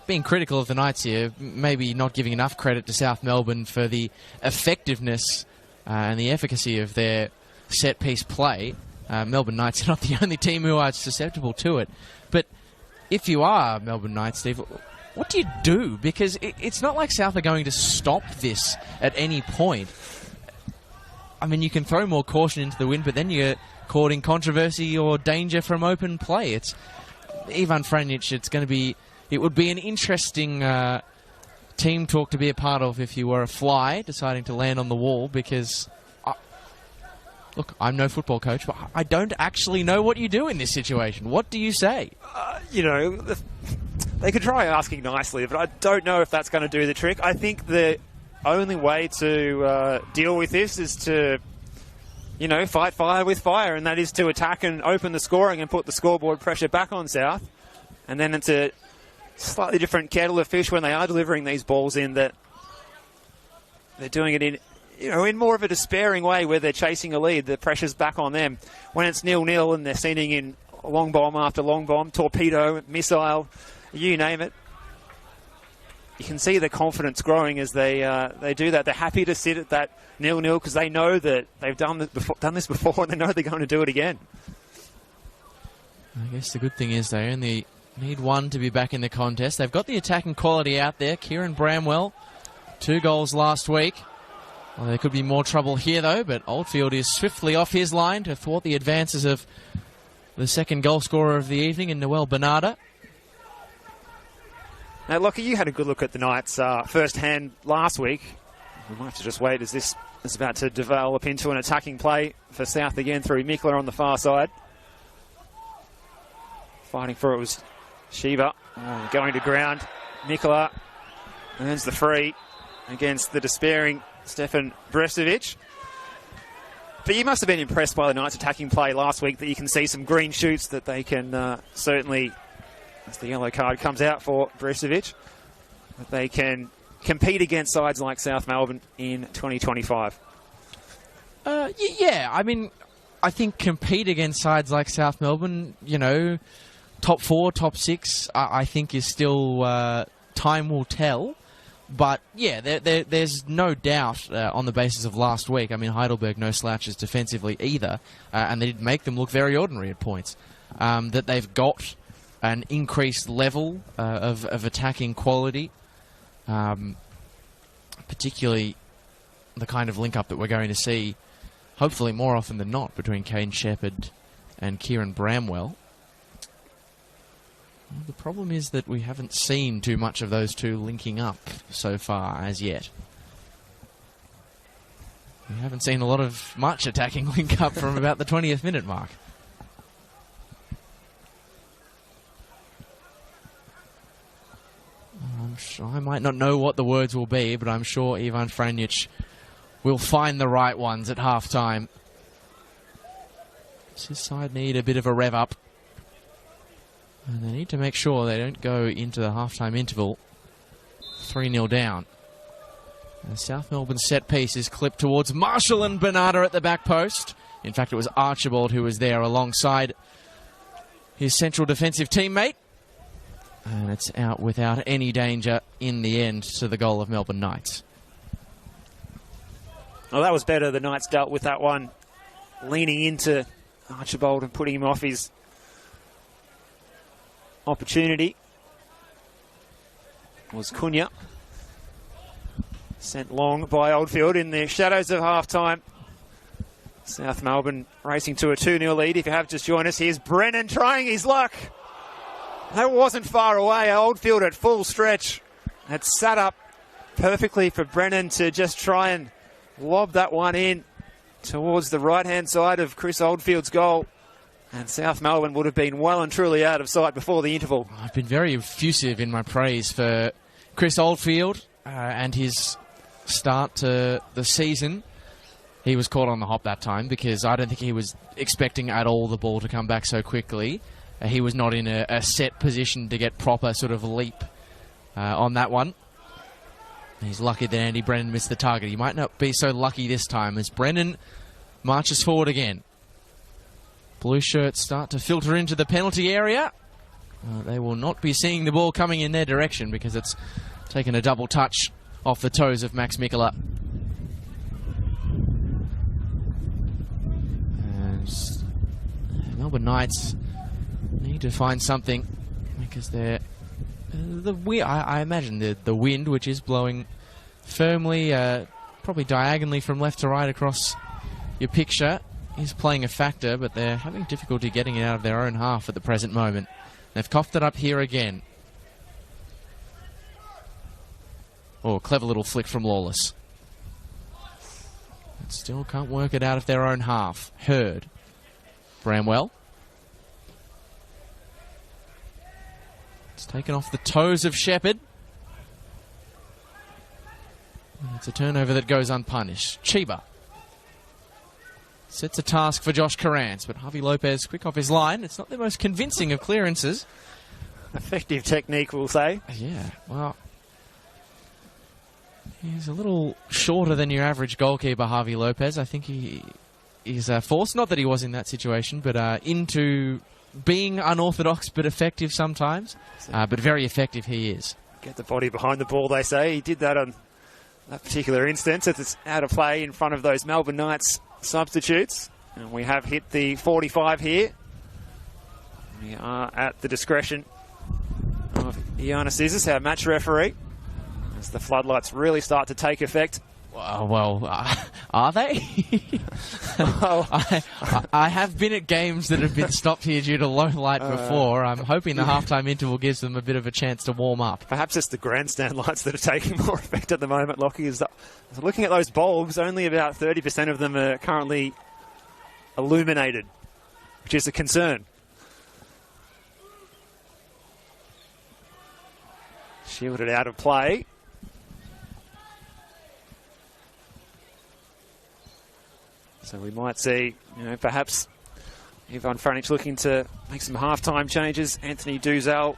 being critical of the Knights here, maybe not giving enough credit to South Melbourne for the effectiveness and the efficacy of their set-piece play. Melbourne Knights are not the only team who are susceptible to it. But if you are Melbourne Knights, Steve, what do you do? Because it's not like South are going to stop this at any point. I mean, you can throw more caution into the wind, but then you're caught in controversy or danger from open play. It's Ivan Franjic. It would be an interesting team talk to be a part of if you were a fly deciding to land on the wall, because look, I'm no football coach, but I don't actually know what you do in this situation. What do you say? You know, they could try asking nicely, but I don't know if that's going to do the trick. I think the only way to deal with this is to, you know, fight fire with fire, and that is to attack and open the scoring and put the scoreboard pressure back on South. And then it's a slightly different kettle of fish when they are delivering these balls in, that they're doing it in, you know, in more of a despairing way where they're chasing a lead. The pressure's back on them. When it's 0-0 and they're sending in long bomb after long bomb, torpedo, missile, you name it, you can see the confidence growing as they do that. They're happy to sit at that 0-0 because they know that they've done this before, and they know they're going to do it again. I guess the good thing is they only need one to be back in the contest. They've got the attacking quality out there. Kieran Bramwell, 2 goals last week. Well, there could be more trouble here, though, but Oldfield is swiftly off his line to thwart the advances of the second goal scorer of the evening in Noel Bernarda. Now, Lockie, you had a good look at the Knights first-hand last week. We might have to just wait as this is about to develop into an attacking play for South again through Mikla on the far side. Fighting for it was Shiva. Going to ground. Mikla earns the free against the despairing Stefan Brestovic. But you must have been impressed by the Knights' attacking play last week, that you can see some green shoots that they can certainly, as the yellow card comes out for Brestovic, that they can compete against sides like South Melbourne in 2025. Yeah, I mean, I think compete against sides like South Melbourne, you know, top 4, top 6, I think is still, time will tell. But, yeah, there's no doubt on the basis of last week. I mean, Heidelberg no slouches defensively either, and they did make them look very ordinary at points. That they've got an increased level of attacking quality, particularly the kind of link-up that we're going to see, hopefully more often than not, between Kane Shepherd and Kieran Bramwell. Well, the problem is that we haven't seen too much of those two linking up so far as yet. We haven't seen a lot of much attacking link up from about the 20th minute mark. I'm sure I might not know what the words will be, but I'm sure Ivan Franjic will find the right ones at half-time. Does his side need a bit of a rev up? And they need to make sure they don't go into the half-time interval 3-0 down. And South Melbourne's set piece is clipped towards Marshall and Bernarda at the back post. In fact, it was Archibald who was there alongside his central defensive teammate. And it's out without any danger in the end to the goal of Melbourne Knights. Well, that was better. The Knights dealt with that one, leaning into Archibald and putting him off his opportunity. Was Cunha. Sent long by Oldfield in the shadows of half-time. South Melbourne racing to a 2-0 lead. If you have just joined us, here's Brennan trying his luck. That wasn't far away. Oldfield at full stretch had sat up perfectly for Brennan to just try and lob that one in towards the right-hand side of Chris Oldfield's goal. And South Melbourne would have been well and truly out of sight before the interval. I've been very effusive in my praise for Chris Oldfield and his start to the season. He was caught on the hop that time because I don't think he was expecting at all the ball to come back so quickly. He was not in a set position to get proper sort of leap on that one. He's lucky that Andy Brennan missed the target. He might not be so lucky this time as Brennan marches forward again. Blue shirts start to filter into the penalty area. They will not be seeing the ball coming in their direction because it's taken a double touch off the toes of Max Mikla. And Melbourne Knights need to find something because they're I imagine the wind, which is blowing firmly, probably diagonally from left to right across your picture, is playing a factor, but they're having difficulty getting it out of their own half at the present moment. They've coughed it up here again. Oh, clever little flick from Lawless. But still can't work it out of their own half. Hurd. Bramwell. It's taken off the toes of Shepherd. And it's a turnover that goes unpunished. Chiba sets a task for Josh Carrans, but Javi Lopez quick off his line. It's not the most convincing of clearances. Effective technique, we'll say. Yeah, well, he's a little shorter than your average goalkeeper, Javi Lopez. I think he is forced, not that he was in that situation, but into being unorthodox but effective sometimes. But very effective he is. Get the body behind the ball, they say. He did that on that particular instance. It's out of play in front of those Melbourne Knights substitutes. And we have hit the 45 here. We are at the discretion of Ioannis Isis, our match referee, as the floodlights really start to take effect. Well, Are they? Oh. I have been at games that have been stopped here due to low light before. I'm hoping the halftime interval gives them a bit of a chance to warm up. Perhaps it's the grandstand lights that are taking more effect at the moment. Lockie is looking at those bulbs. Only about 30% of them are currently illuminated, which is a concern. Shielded out of play. So we might see, perhaps Ivan Franic looking to make some halftime changes. Anthony Duzel,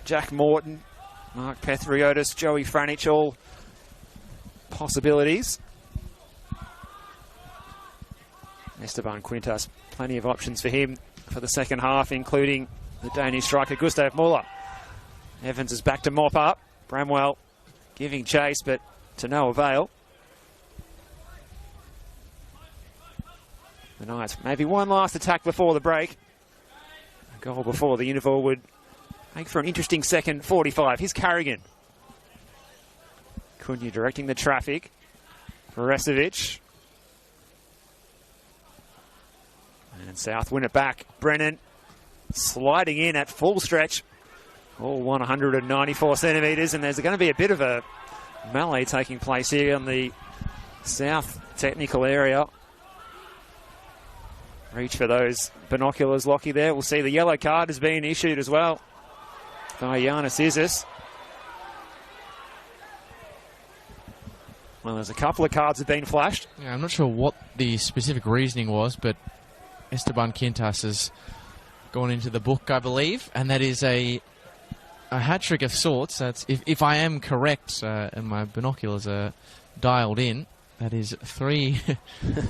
Jack Morton, Mark Pethriotis, Joey Franic, all possibilities. Esteban Quintas, plenty of options for him for the second half, including the Danish striker Gustav Muller. Evans is back to mop up. Bramwell giving chase, but to no avail. The Knights, maybe one last attack before the break. A goal before the interval would make for an interesting second 45. Here's Carrigan. Cunha directing the traffic. Veresovic. And South win it back. Brennan sliding in at full stretch. All 194 centimetres, and there's going to be a bit of a melee taking place here on the South technical area. Reach for those binoculars, Lockie, there. We'll see the yellow card has been issued as well by Giannis Isis. Well, there's a couple of cards have been flashed. Yeah, I'm not sure what the specific reasoning was, but Esteban Quintas has gone into the book, I believe, and that is a hat-trick of sorts. That's if I am correct, and my binoculars are dialed in, that is 3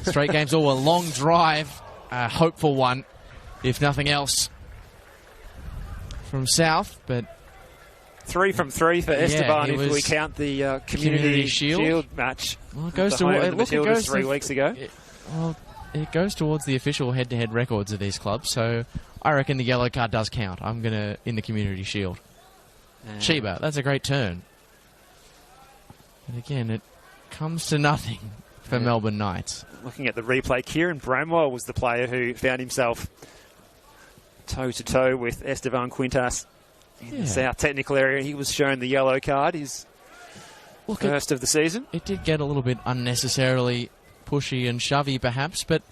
straight games, or a long drive. Hopeful one, if nothing else, from South, but 3 from 3 for Esteban if we count the Community Shield match. Well, it goes to 3 weeks ago. It goes towards the official head-to-head records of these clubs, so I reckon the yellow card does count. I'm gonna in the Community Shield. Chiba, that's a great turn. And again, it comes to nothing for Melbourne Knights. Looking at the replay, Kieran Bramwell was the player who found himself toe-to-toe with Esteban Quintas in the South technical area. He was shown the yellow card, his first of the season. It did get a little bit unnecessarily pushy and shovey, perhaps, but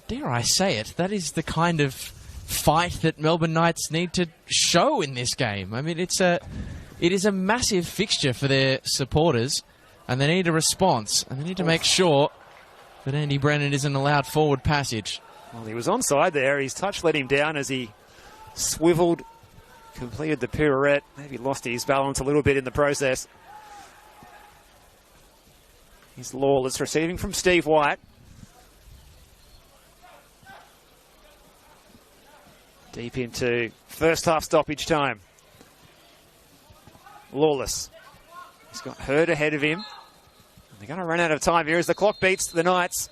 dare I say it, that is the kind of fight that Melbourne Knights need to show in this game. I mean, it is a massive fixture for their supporters, and they need a response, and they need to make sure that Andy Brennan isn't allowed forward passage. Well, he was onside there. His touch let him down as he swiveled, completed the pirouette. Maybe lost his balance a little bit in the process. Here's Lawless receiving from Steve White. Deep into first half stoppage time. Lawless. He's got Hurd ahead of him. They're going to run out of time here as the clock beats the Knights.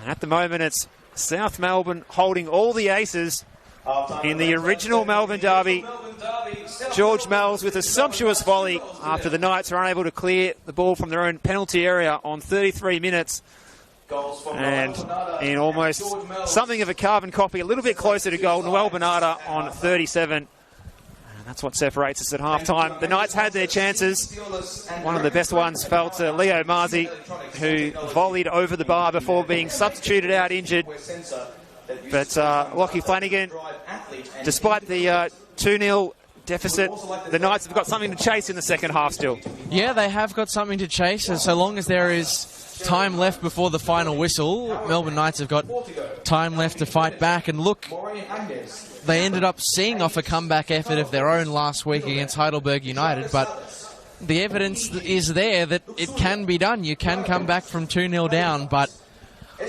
And at the moment, it's South Melbourne holding all the aces in the original Melbourne derby. George Mells with a sumptuous volley after the Knights are unable to clear the ball from their own penalty area on 33 minutes. And in almost something of a carbon copy, a little bit closer to goal, Noel Bernarda on 37. That's what separates us at halftime. The Knights had their chances. One of the best ones fell to Leo Marzi, who volleyed over the bar before being substituted out injured. But Lockie Flanagan, despite the 2-0 deficit, the Knights have got something to chase in the second half still. Yeah, they have got something to chase, and so long as there is time left before the final whistle, Melbourne Knights have got time left to fight back. And look, they ended up seeing off a comeback effort of their own last week against Heidelberg United, but the evidence is there that it can be done. You can come back from 2-0 down, but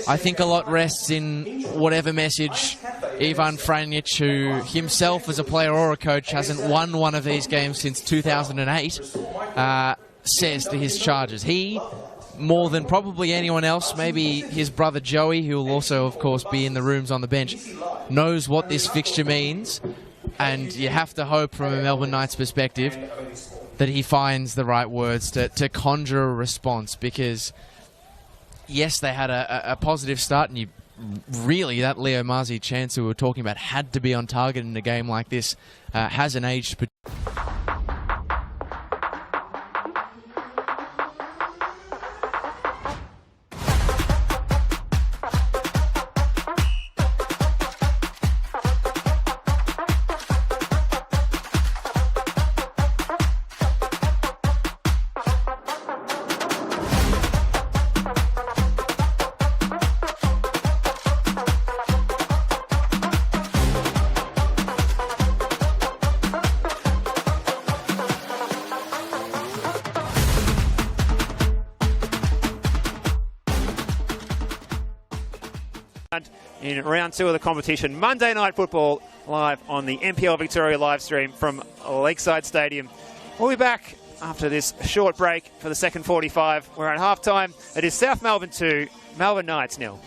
I think a lot rests in whatever message Ivan Franic, who himself as a player or a coach hasn't won one of these games since 2008, says to his charges. He, more than probably anyone else, maybe his brother Joey, who will also, of course, be in the rooms on the bench, knows what this fixture means, and you have to hope from a Melbourne Knights perspective that he finds the right words to conjure a response, because yes, they had a positive start, and really, that Leo Marzi chance we were talking about had to be on target in a game like this. Hasn't aged. In round 2 of the competition, Monday Night Football live on the NPL Victoria live stream from Lakeside Stadium. We'll be back after this short break for the second 45. We're at halftime. It is South Melbourne 2, Melbourne Knights 0.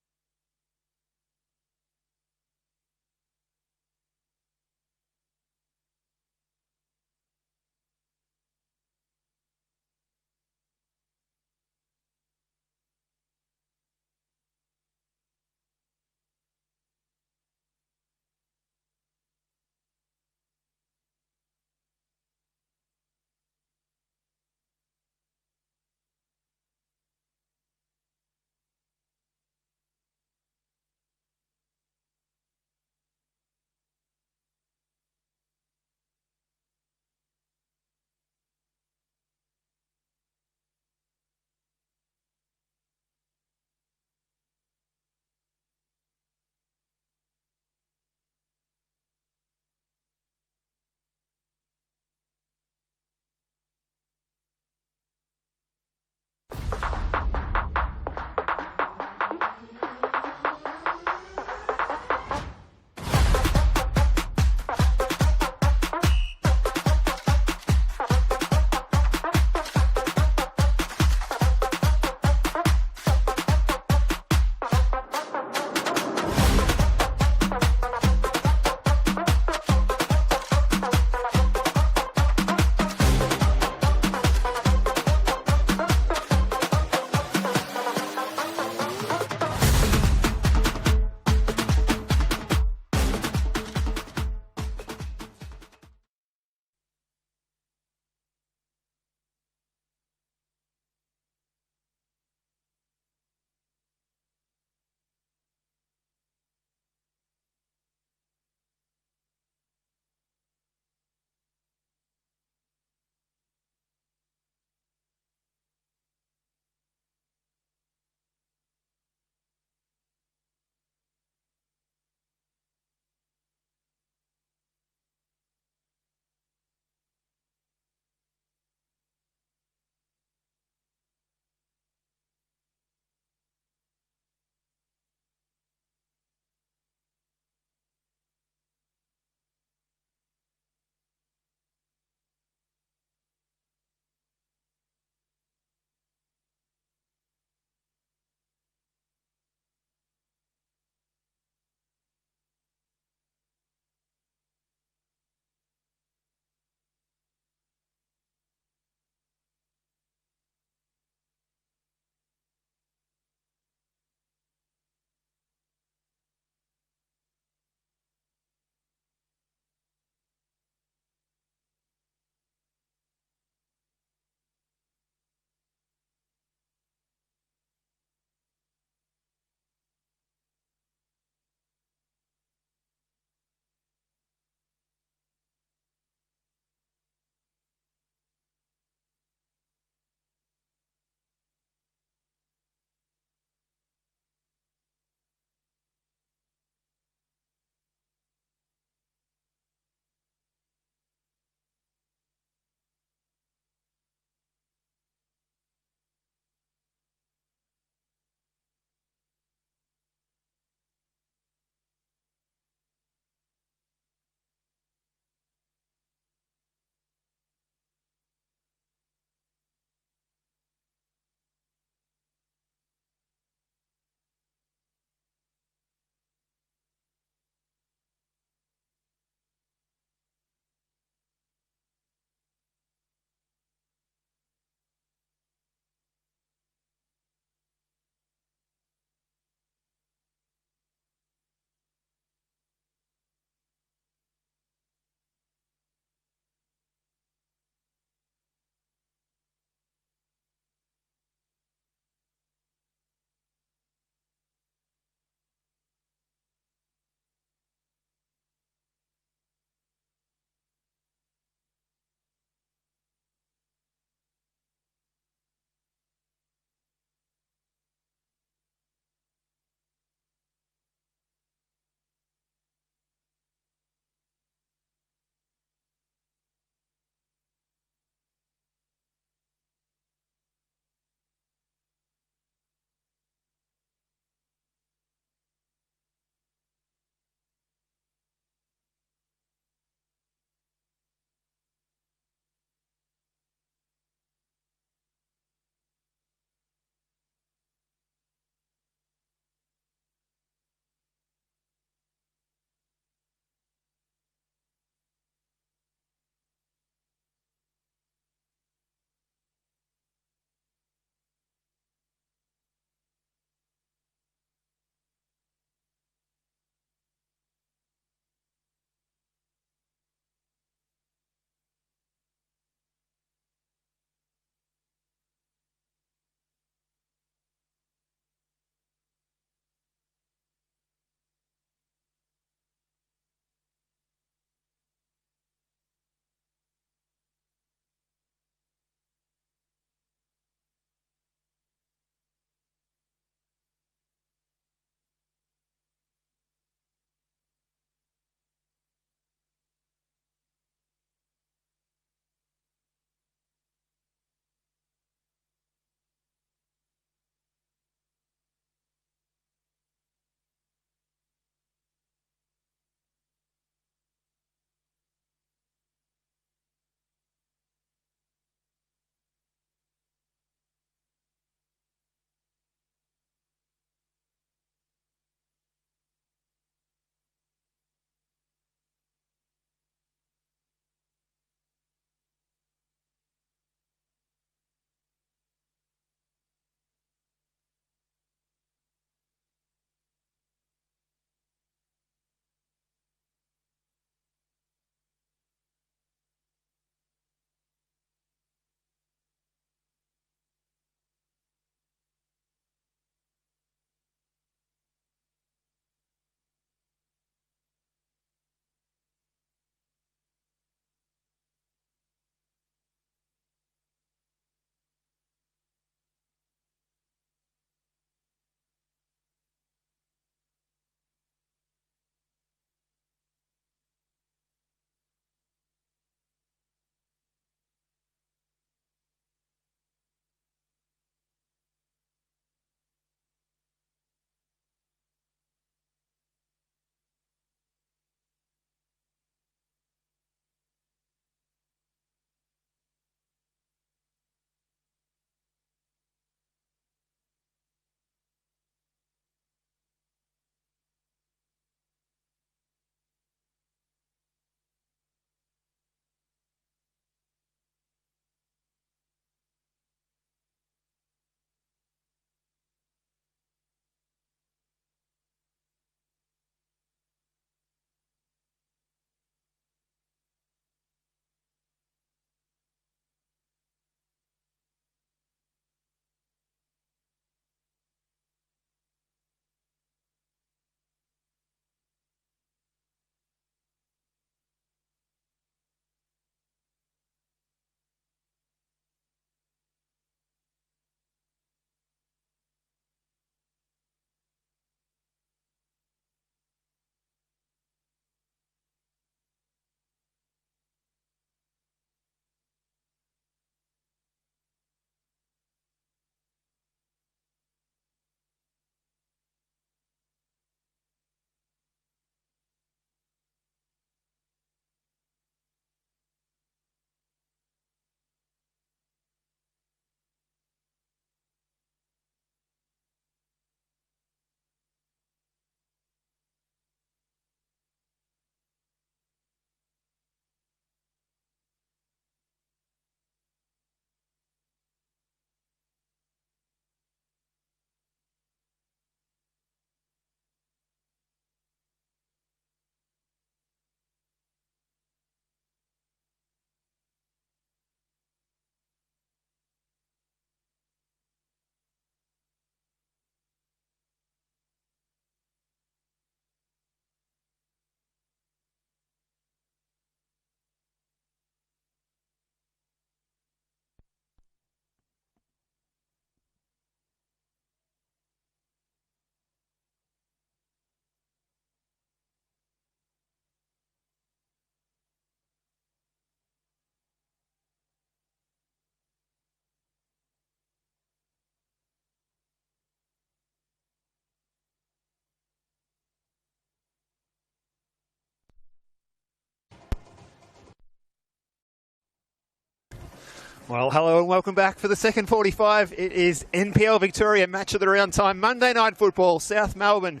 Well, hello and welcome back for the second 45. It is NPL Victoria Match of the Round time. Monday Night Football, South Melbourne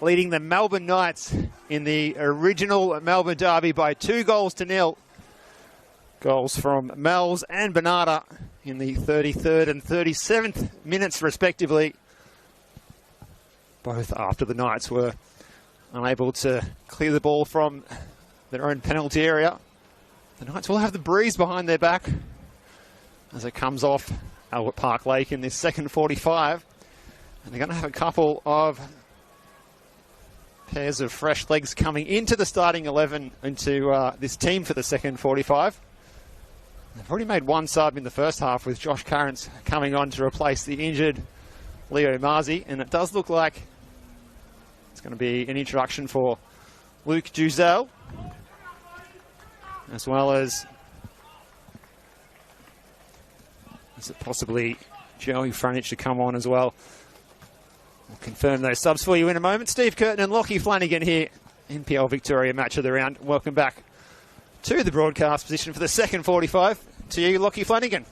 leading the Melbourne Knights in the original Melbourne derby by 2-0. Goals from Mel's and Bernarda in the 33rd and 37th minutes respectively. Both after the Knights were unable to clear the ball from their own penalty area. The Knights will have the breeze behind their back as it comes off Albert Park Lake in this second 45. And they're going to have a couple of pairs of fresh legs coming into the starting 11 into this team for the second 45. They've already made one sub in the first half with Josh Currents coming on to replace the injured Leo Marzi. And it does look like it's going to be an introduction for Luke Duzel, as well as is it possibly Joey Franich to come on as well. We'll confirm those subs for you in a moment. Steve Curtin and Lockie Flanagan here, NPL Victoria Match of the Round. Welcome back to the broadcast position for the second 45. To you, Lockie Flanagan.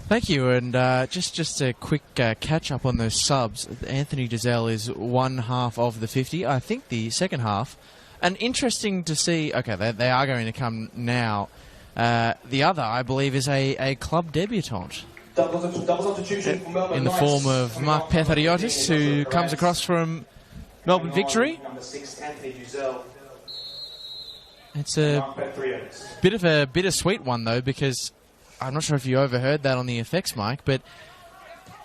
Thank you, and just a quick catch-up on those subs. Anthony Giselle is one half of the 50. I think the second half. And interesting to see, okay, they are going to come now. The other, I believe, is a club debutante. In the form of Mark Pethariotis, who comes across from Melbourne Victory. It's a bit of a bittersweet one, though, because I'm not sure if you overheard that on the effects mic, but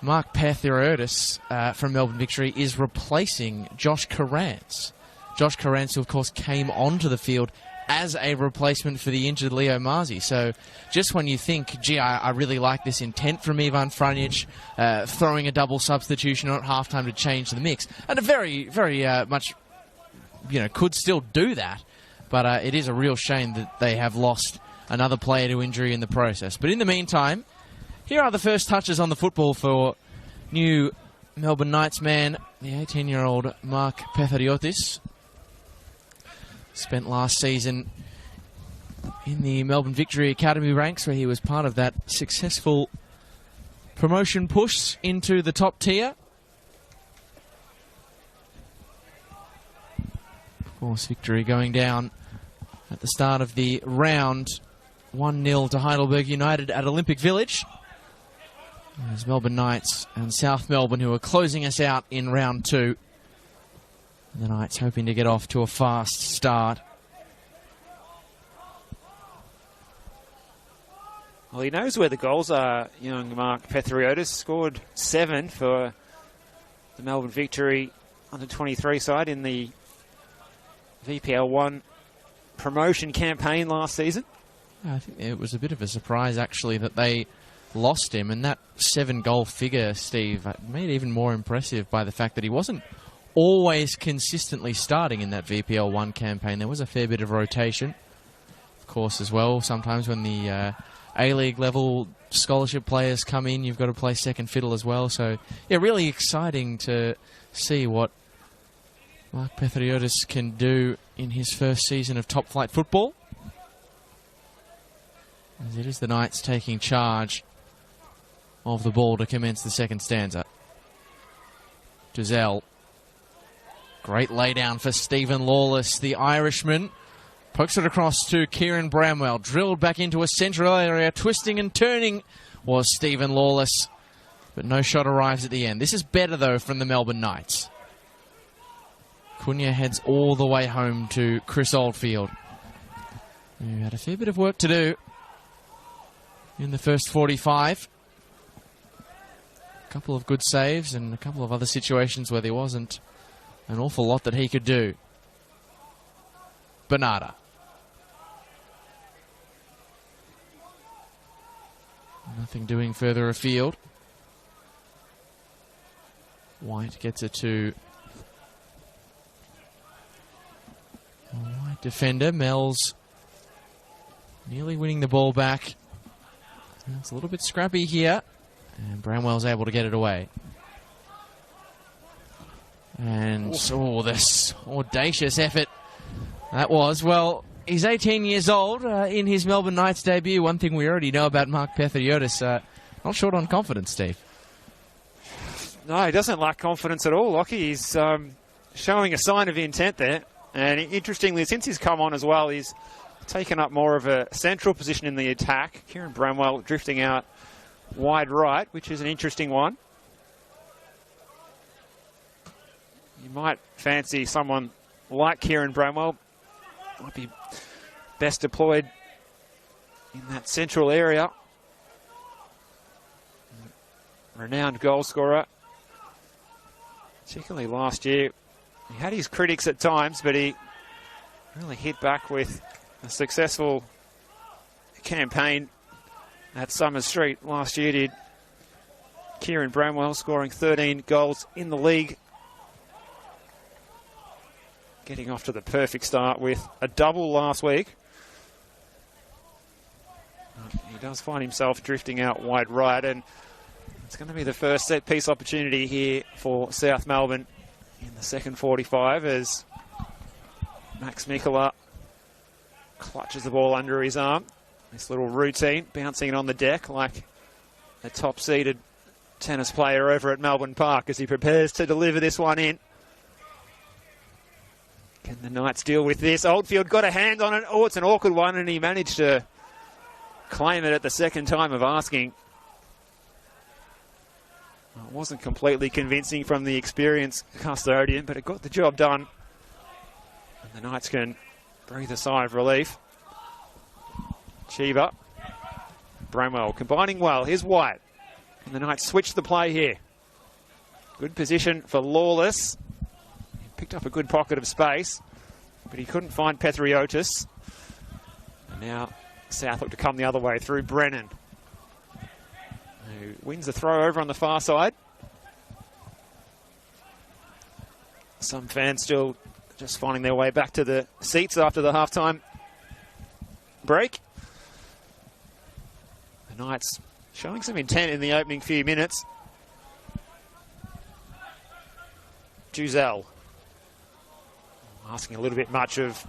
Mark Pethariotis from Melbourne Victory is replacing Josh Currents. Josh Currents, who, of course, came onto the field as a replacement for the injured Leo Marzi. So just when you think, gee, I really like this intent from Ivan Franjic, throwing a double substitution at halftime to change the mix, and a very, very much, could still do that. But it is a real shame that they have lost another player to injury in the process. But in the meantime, here are the first touches on the football for new Melbourne Knights man, the 18-year-old Mark Pethariotis. Spent last season in the Melbourne Victory Academy ranks, where he was part of that successful promotion push into the top tier. Of course, Victory going down at the start of the round, 1-0 to Heidelberg United at Olympic Village. There's Melbourne Knights and South Melbourne, who are closing us out in round 2. The Knights hoping to get off to a fast start. Well, he knows where the goals are, young Mark Pethariotis. Scored 7 for the Melbourne Victory under-23 side in the VPL 1 promotion campaign last season. I think it was a bit of a surprise, actually, that they lost him. And that 7-goal figure, Steve, made it even more impressive by the fact that he wasn't always consistently starting in that VPL 1 campaign. There was a fair bit of rotation, of course, as well. Sometimes when the A-League level scholarship players come in, you've got to play second fiddle as well. So, yeah, really exciting to see what Mark Pethariotis can do in his first season of top-flight football. As it is the Knights taking charge of the ball to commence the second stanza. Giselle. Great laydown for Stephen Lawless, the Irishman. Pokes it across to Kieran Bramwell. Drilled back into a central area. Twisting and turning was Stephen Lawless. But no shot arrives at the end. This is better, though, from the Melbourne Knights. Cunha heads all the way home to Chris Oldfield, who had a fair bit of work to do in the first 45. A couple of good saves and a couple of other situations where there wasn't an awful lot that he could do. Bernarda. Nothing doing further afield. White gets it to a White defender. Mel's nearly winning the ball back. It's a little bit scrappy here. And Bramwell's able to get it away. And, this audacious effort that was. Well, He's 18 years old in his Melbourne Knights debut. One thing we already know about Mark Patriottis, not short on confidence, Steve. No, he doesn't lack confidence at all, Lockie. He's showing a sign of intent there. And interestingly, since he's come on as well, he's taken up more of a central position in the attack. Kieran Bramwell drifting out wide right, which is an interesting one. You might fancy someone like Kieran Bramwell. Might be best deployed in that central area. Renowned goal scorer. Particularly last year. He had his critics at times, but he really hit back with a successful campaign at Summers Street last year. Did Kieran Bramwell, scoring 13 goals in the league. Getting off to the perfect start with a double last week. He does find himself drifting out wide right, and it's going to be the first set piece opportunity here for South Melbourne in the second 45 as Max Mikola clutches the ball under his arm. This little routine, bouncing it on the deck like a top-seeded tennis player over at Melbourne Park as he prepares to deliver this one in. Can the Knights deal with this? Oldfield got a hand on it. Oh, it's an awkward one, and he managed to claim it at the second time of asking. Well, it wasn't completely convincing from the experienced custodian, but it got the job done. And the Knights can breathe a sigh of relief. Cheever. Bramwell combining well. Here's White. And the Knights switch the play here. Good position for Lawless. Picked up a good pocket of space, but he couldn't find Patriottis. And now South look to come the other way through Brennan, who wins the throw over on the far side. Some fans still just finding their way back to the seats after the halftime break. The Knights showing some intent in the opening few minutes. Giselle. Asking a little bit much of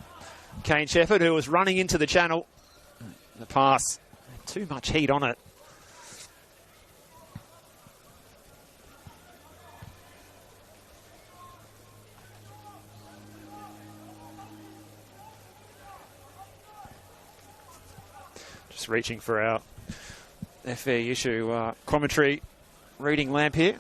Kane Shepherd, who was running into the channel. The pass, too much heat on it. Just reaching for our FE issue commentary reading lamp here.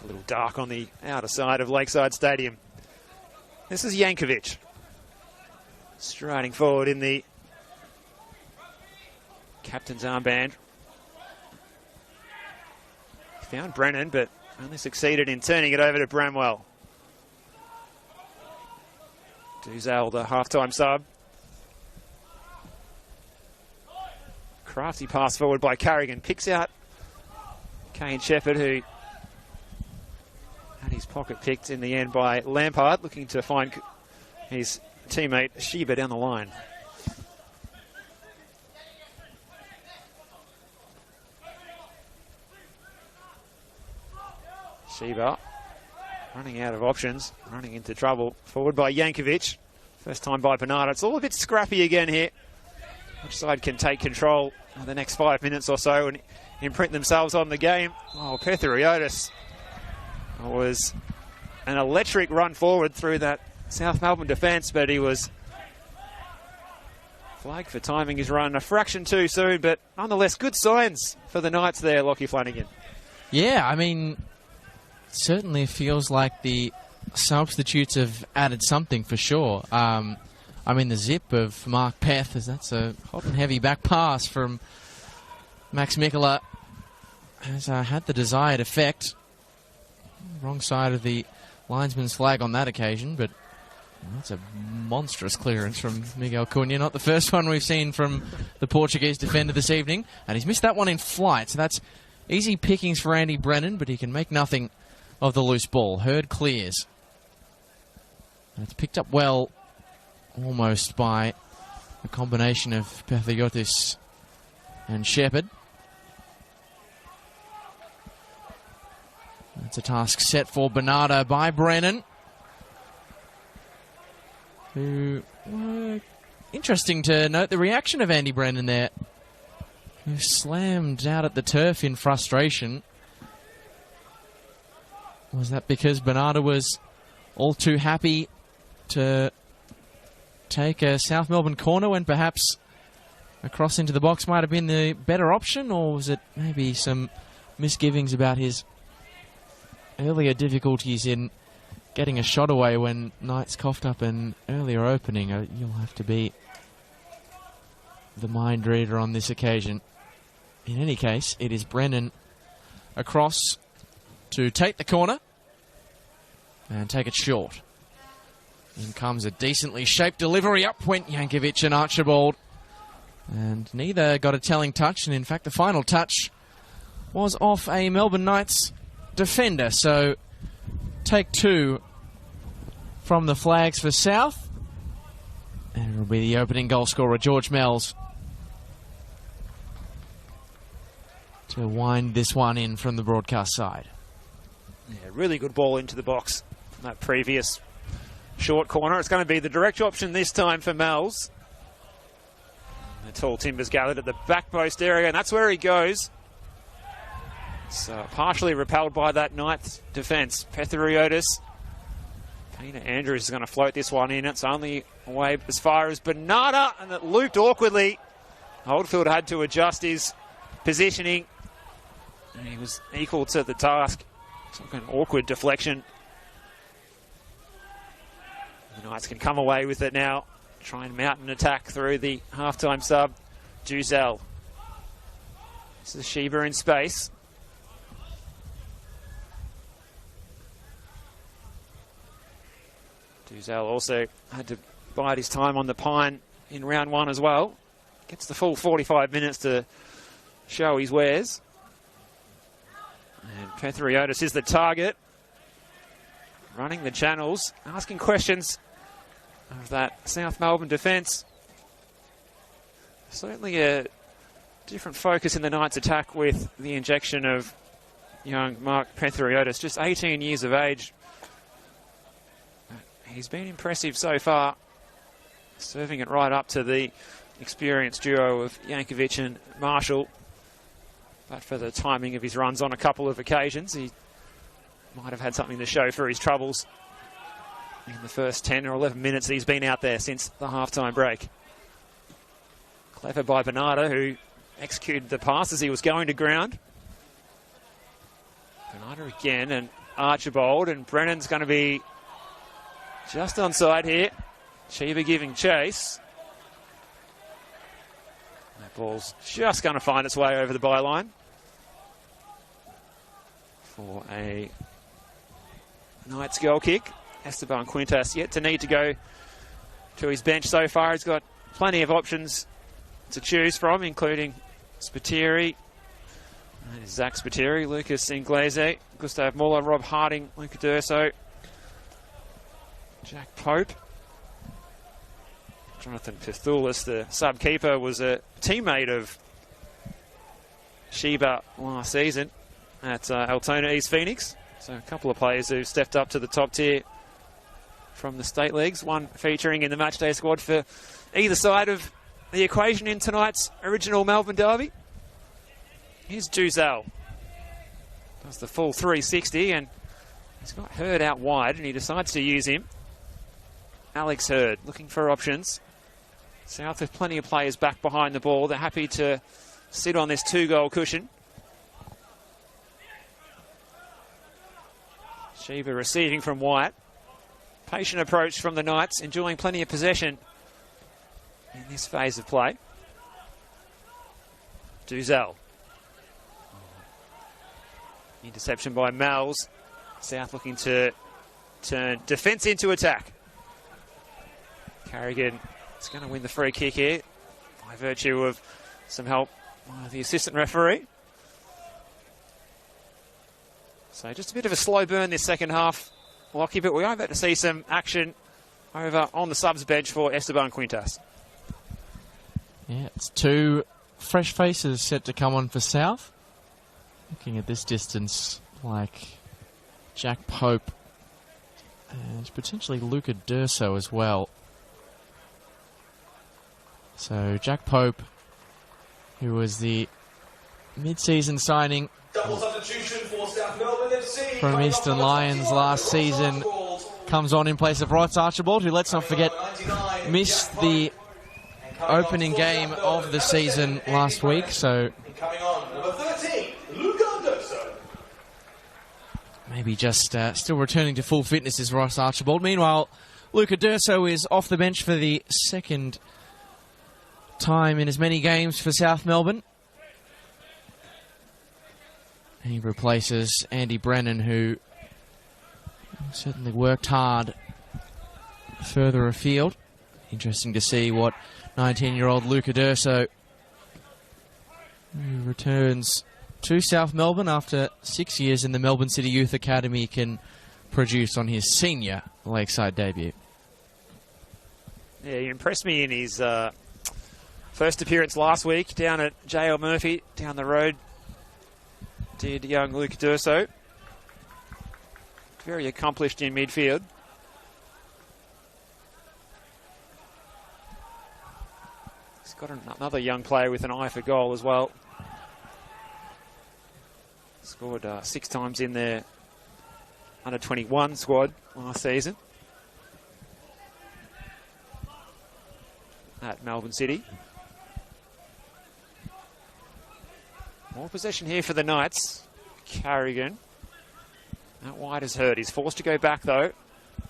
A little dark on the outer side of Lakeside Stadium. This is Yankovic striding forward in the captain's armband. Found Brennan, but only succeeded in turning it over to Bramwell. Duzel, the halftime sub. Crafty pass forward by Carrigan. Picks out Kane Shepherd, who had his pocket picked in the end by Lampard, looking to find his teammate Sheba down the line. Sheba running out of options, running into trouble. Forward by Yankovic. First time by Bernardo. It's all a bit scrappy again here. Which side can take control in the next 5 minutes or so and imprint themselves on the game? Oh, Patriottis. It was an electric run forward through that South Melbourne defence, but he was flagged for timing his run a fraction too soon, but nonetheless good signs for the Knights there, Lockie Flanagan. Yeah, I mean, certainly feels like the substitutes have added something for sure. I mean, the zip of Mark Peth, that's a hot and heavy back pass from Max Mikola, has had the desired effect. Wrong side of the linesman's flag on that occasion, but that's a monstrous clearance from Miguel Cunha. Not the first one we've seen from the Portuguese defender this evening, and he's missed that one in flight, so that's easy pickings for Andy Brennan, but he can make nothing of the loose ball. Hurd clears. And it's picked up well, almost by a combination of Patriottis and Shepherd. That's a task set for Bernardo by Brennan. Who, interesting to note the reaction of Andy Brennan there, who slammed out at the turf in frustration. Was that because Bernardo was all too happy to take a South Melbourne corner when perhaps a cross into the box might have been the better option, or was it maybe some misgivings about his earlier difficulties in getting a shot away when Knights coughed up an earlier opening? You'll have to be the mind reader on this occasion. In any case, it is Brennan across to take the corner and take it short. In comes a decently shaped delivery. Up went Jankovic and Archibald. And neither got a telling touch. And in fact, the final touch was off a Melbourne Knights defender. So take two from the flags for South. And it'll be the opening goal scorer, George Mells, to wind this one in from the broadcast side. Yeah, really good ball into the box from that previous short corner. It's going to be the direct option this time for Mells. The tall timbers gathered at the back post area, and that's where he goes. It's partially repelled by that Knights defence. Petheriotis. Peter Andrews is going to float this one in. It's only away as far as Bernardo, and it looped awkwardly. Oldfield had to adjust his positioning, and he was equal to the task. Took an awkward deflection. The Knights can come away with it now. Try and mount an attack through the halftime sub. Duzel. This is Sheba in space. Duzel also had to bide his time on the pine in round one as well. Gets the full 45 minutes to show his wares. And Petheriotis is the target. Running the channels, asking questions of that South Melbourne defence. Certainly a different focus in the Knights' attack with the injection of young Mark Petheriotis, just 18 years of age. He's been impressive so far, serving it right up to the experienced duo of Jankovic and Marshall. But for the timing of his runs on a couple of occasions, he might have had something to show for his troubles in the first 10 or 11 minutes that he's been out there since the halftime break. Clever by Bernardo, who executed the pass as he was going to ground. Bernardo again, and Archibald, and Brennan's going to be just onside here. Sheba giving chase. That ball's just going to find its way over the byline for a Knights goal kick. Esteban Quintas yet to need to go to his bench so far. He's got plenty of options to choose from, including Spiteri, Zach Spiteri, Lucas Inglese, Gustav Muller, Rob Harding, Luca D'Urso, Jack Pope, Jonathan Pithoulis, the sub-keeper, was a teammate of Sheba last season at Altona East Phoenix. So a couple of players who stepped up to the top tier from the state leagues, one featuring in the matchday squad for either side of the equation in tonight's original Melbourne derby. Here's Duzel. Does the full 360, and he's got Hurd out wide, and he decides to use him. Alex Hurd looking for options. South with plenty of players back behind the ball. They're happy to sit on this 2-goal cushion. Sheba receiving from Wyatt. Patient approach from the Knights, enjoying plenty of possession in this phase of play. Duzel. Interception by Mells. South looking to turn defence into attack. Carrigan is going to win the free kick here by virtue of some help by the assistant referee. So just a bit of a slow burn this second half, Lockie, but we are about to see some action over on the subs bench for Esteban Quintas. Yeah, it's two fresh faces set to come on for South. Looking at this distance, like Jack Pope, and potentially Luca D'Urso as well. So Jack Pope, who was the mid-season signing from Eastern Lions last season, comes on in place of Ross Archibald, who, let's not forget, missed the opening game of the season last week. So maybe just still returning to full fitness is Ross Archibald. Meanwhile, Luca D'Urso is off the bench for the second time in as many games for South Melbourne. He replaces Andy Brennan, who certainly worked hard further afield. Interesting to see what 19-year-old Luca D'Urso, who returns to South Melbourne after 6 years in the Melbourne City Youth Academy, can produce on his senior Lakeside debut. Yeah, he impressed me in his first appearance last week down at JL Murphy, down the road. Did young Luca D'Urso. Very accomplished in midfield. He's got another young player with an eye for goal as well. Scored 6 times in their under-21 squad last season at Melbourne City. More possession here for the Knights. Carrigan. That wide has hurt. He's forced to go back, though.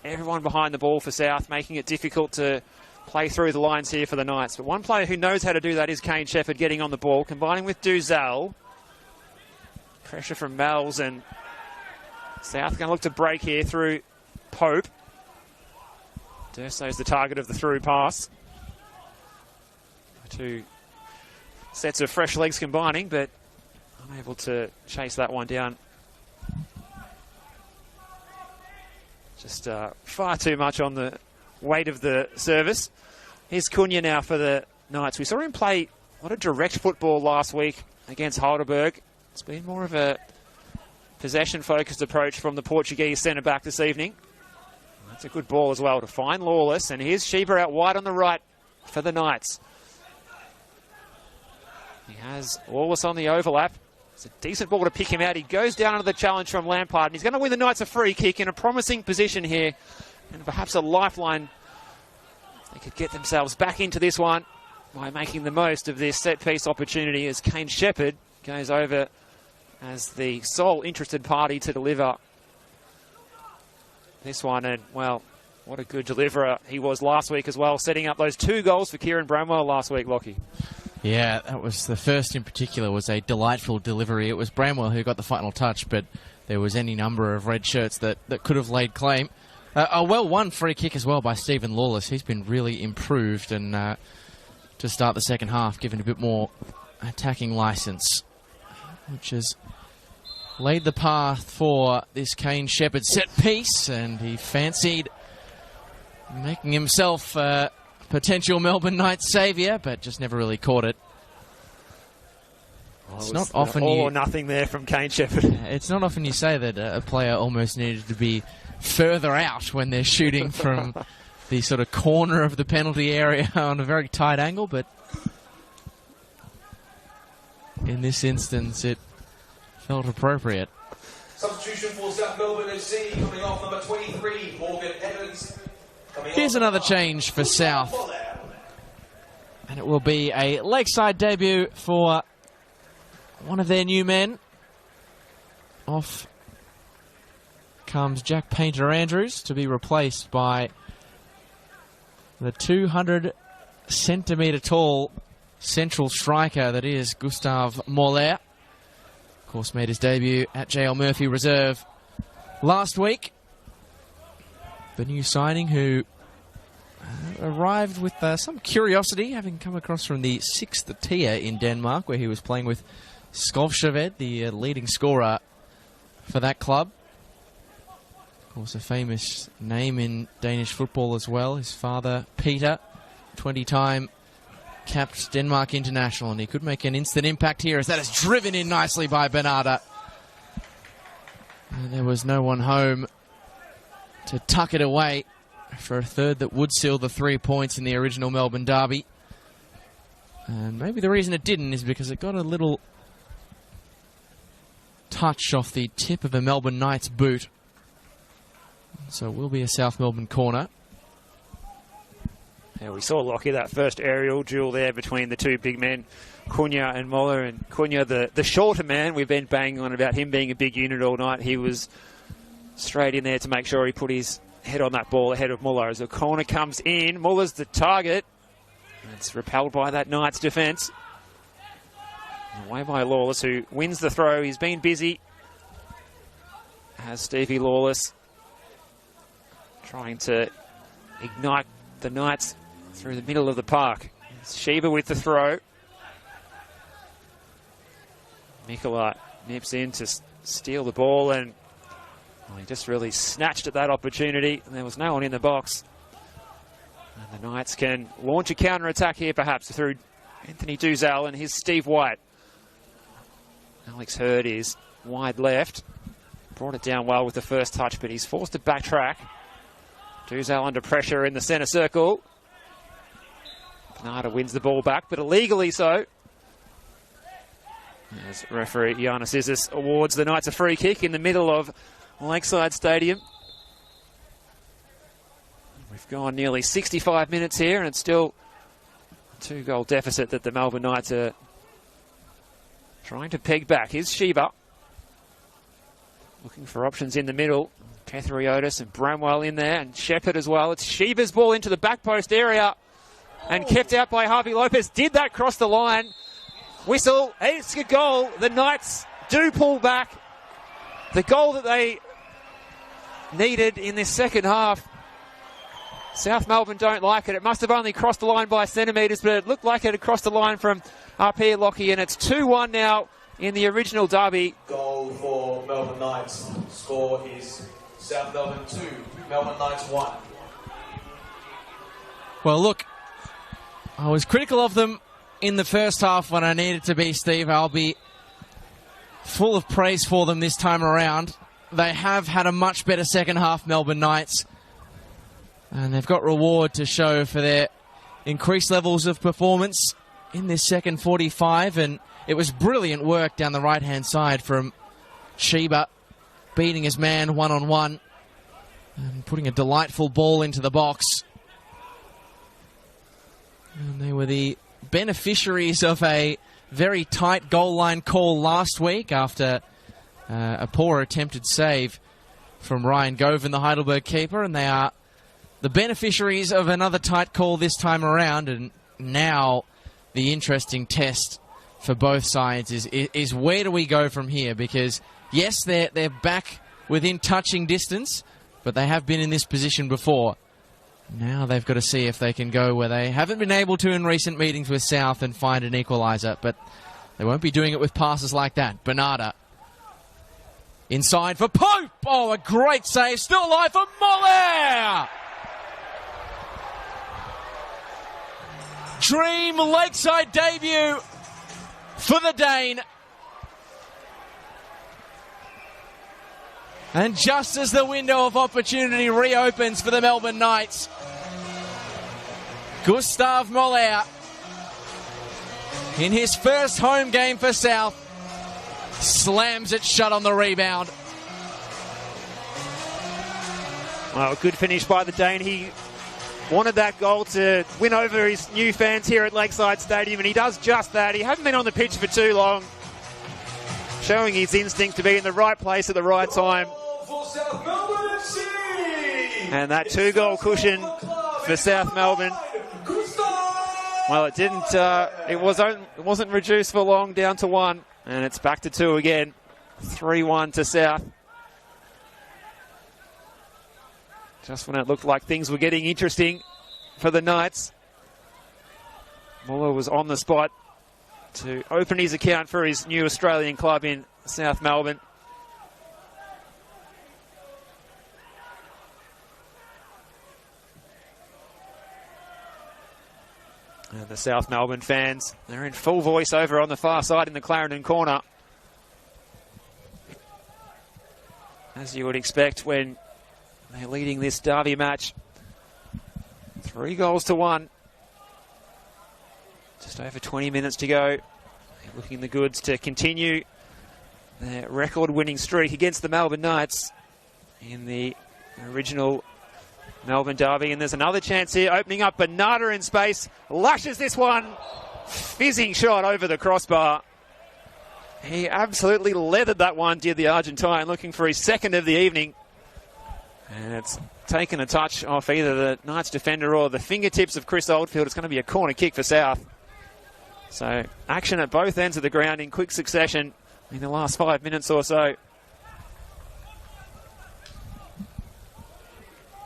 Everyone behind the ball for South, making it difficult to play through the lines here for the Knights. But one player who knows how to do that is Kane Shepherd, getting on the ball, combining with Duzal. Pressure from Mells, and South going to look to break here through Pope. D'Urso's the target of the through pass. 2 sets of fresh legs combining, but unable to chase that one down. Just far too much on the weight of the service. Here's Cunha now for the Knights. We saw him play a lot of direct football last week against Heidelberg. It's been more of a possession-focused approach from the Portuguese centre-back this evening. That's a good ball as well to find Lawless. And here's Sheba out wide on the right for the Knights. He has Lawless on the overlap. It's a decent ball to pick him out. He goes down under the challenge from Lampard, and he's going to win the Knights a free kick in a promising position here. And perhaps a lifeline. They could get themselves back into this one by making the most of this set-piece opportunity as Kane Shepherd goes over as the sole interested party to deliver this one. And, well, what a good deliverer he was last week as well, setting up those 2 goals for Kieran Bramwell last week, Lockie. Yeah, that was the first in particular, was a delightful delivery. It was Bramwell who got the final touch, but there was any number of red shirts that could have laid claim. A well-won free kick as well by Stephen Lawless. He's been really improved, and to start the second half, given a bit more attacking licence, which has laid the path for this Kane Shepherd set piece, and he fancied making himself potential Melbourne Knights saviour, but just never really caught it. Well, it's not often all or nothing there from Kane Shepherd. It's not often you say that a player almost needed to be further out when they're shooting from the sort of corner of the penalty area on a very tight angle, but in this instance it felt appropriate. Substitution for South Melbourne FC coming off number 23, Morgan Evans. Here's another change for South, and it will be a Lakeside debut for one of their new men. Off comes Jack Painter-Andrews to be replaced by the 200-centimetre tall central striker that is Gustav Moller. Of course, made his debut at JL Murphy Reserve last week. The new signing, who arrived with some curiosity, having come across from the 6th tier in Denmark, where he was playing with Skovshaved, the leading scorer for that club. Of course, a famous name in Danish football as well. His father, Peter, 20-time capped Denmark international, and he could make an instant impact here as that is driven in nicely by Bernarda. And there was no one home to tuck it away for a third that would seal the 3 points in the original Melbourne derby. And maybe the reason it didn't is because it got a little touch off the tip of a Melbourne Knights boot. So it will be a South Melbourne corner. Yeah, we saw Lockie, that first aerial duel there between the two big men, Cunha and Muller. And Cunha, the shorter man, we've been banging on about him being a big unit all night. He was straight in there to make sure he put his head on that ball ahead of Muller. As the corner comes in, Muller's the target. It's repelled by that Knights defence. Away by Lawless, who wins the throw. He's been busy. Has Stevie Lawless trying to ignite the Knights through the middle of the park. It's Sheba with the throw. Mikola nips in to steal the ball, and he just really snatched at that opportunity, and there was no one in the box. And the Knights can launch a counter-attack here, perhaps, through Anthony Duzal and his Steve White. Alex Hurd is wide left. Brought it down well with the first touch, but he's forced to backtrack. Duzal under pressure in the centre circle. Bernarda wins the ball back, but illegally so. As referee Giannis Isis awards the Knights a free kick in the middle of Lakeside Stadium. We've gone nearly 65 minutes here, and it's still a 2-goal deficit that the Melbourne Knights are trying to peg back. Here's Sheba looking for options in the middle. Petheriotis and Bramwell in there, and Shepherd as well. It's Sheba's ball into the back post area and kept out by Harvey Lopez. Did that cross the line? Whistle. It's a goal. The Knights do pull back. The goal that they needed in this second half. South Melbourne don't like it. It must have only crossed the line by centimetres, but it looked like it had crossed the line from up here, Lockie, and it's 2-1 now in the original derby. Goal for Melbourne Knights. Score is South Melbourne 2, Melbourne Knights 1. Well, look, I was critical of them in the first half when I needed to be, Steve. I'll be full of praise for them this time around. They have had a much better second half, Melbourne Knights. And they've got reward to show for their increased levels of performance in this second 45. And it was brilliant work down the right-hand side from Sheba, beating his man one-on-one and putting a delightful ball into the box. And they were the beneficiaries of a very tight goal line call last week after a poor attempted save from Ryan Govan, the Heidelberg keeper, and they are the beneficiaries of another tight call this time around. And now the interesting test for both sides is where do we go from here? Because yes, they're back within touching distance, but they have been in this position before. Now they've got to see if they can go where they haven't been able to in recent meetings with South and find an equaliser, but they won't be doing it with passes like that. Bernarda inside for Pope. Oh, a great save. Still alive for Muller. Dream Lakeside debut for the Dane. And just as the window of opportunity reopens for the Melbourne Knights, Gustav Muller, in his first home game for South, slams it shut on the rebound. Well, good finish by the Dane. He wanted that goal to win over his new fans here at Lakeside Stadium, and he does just that. He hasn't been on the pitch for too long, showing his instinct to be in the right place at the right time. And that 2-goal cushion for South Melbourne. Well, it didn't. It wasn't reduced for long, down to 1, and it's back to 2 again. 3-1 to South. Just when it looked like things were getting interesting for the Knights, Muller was on the spot to open his account for his new Australian club in South Melbourne. And the South Melbourne fans, they're in full voice over on the far side in the Clarendon corner. as you would expect when they're leading this derby match. 3-1. Just over 20 minutes to go. They're looking the goods to continue their record-winning streak against the Melbourne Knights in the original Melbourne derby. And there's another chance here, opening up. Bernardo in space, lashes this one. Fizzing shot over the crossbar. He absolutely leathered that one, did the Argentine, looking for his second of the evening. And it's taken a touch off either the Knights defender or the fingertips of Chris Oldfield. It's going to be a corner kick for South. So action at both ends of the ground in quick succession in the last 5 minutes or so.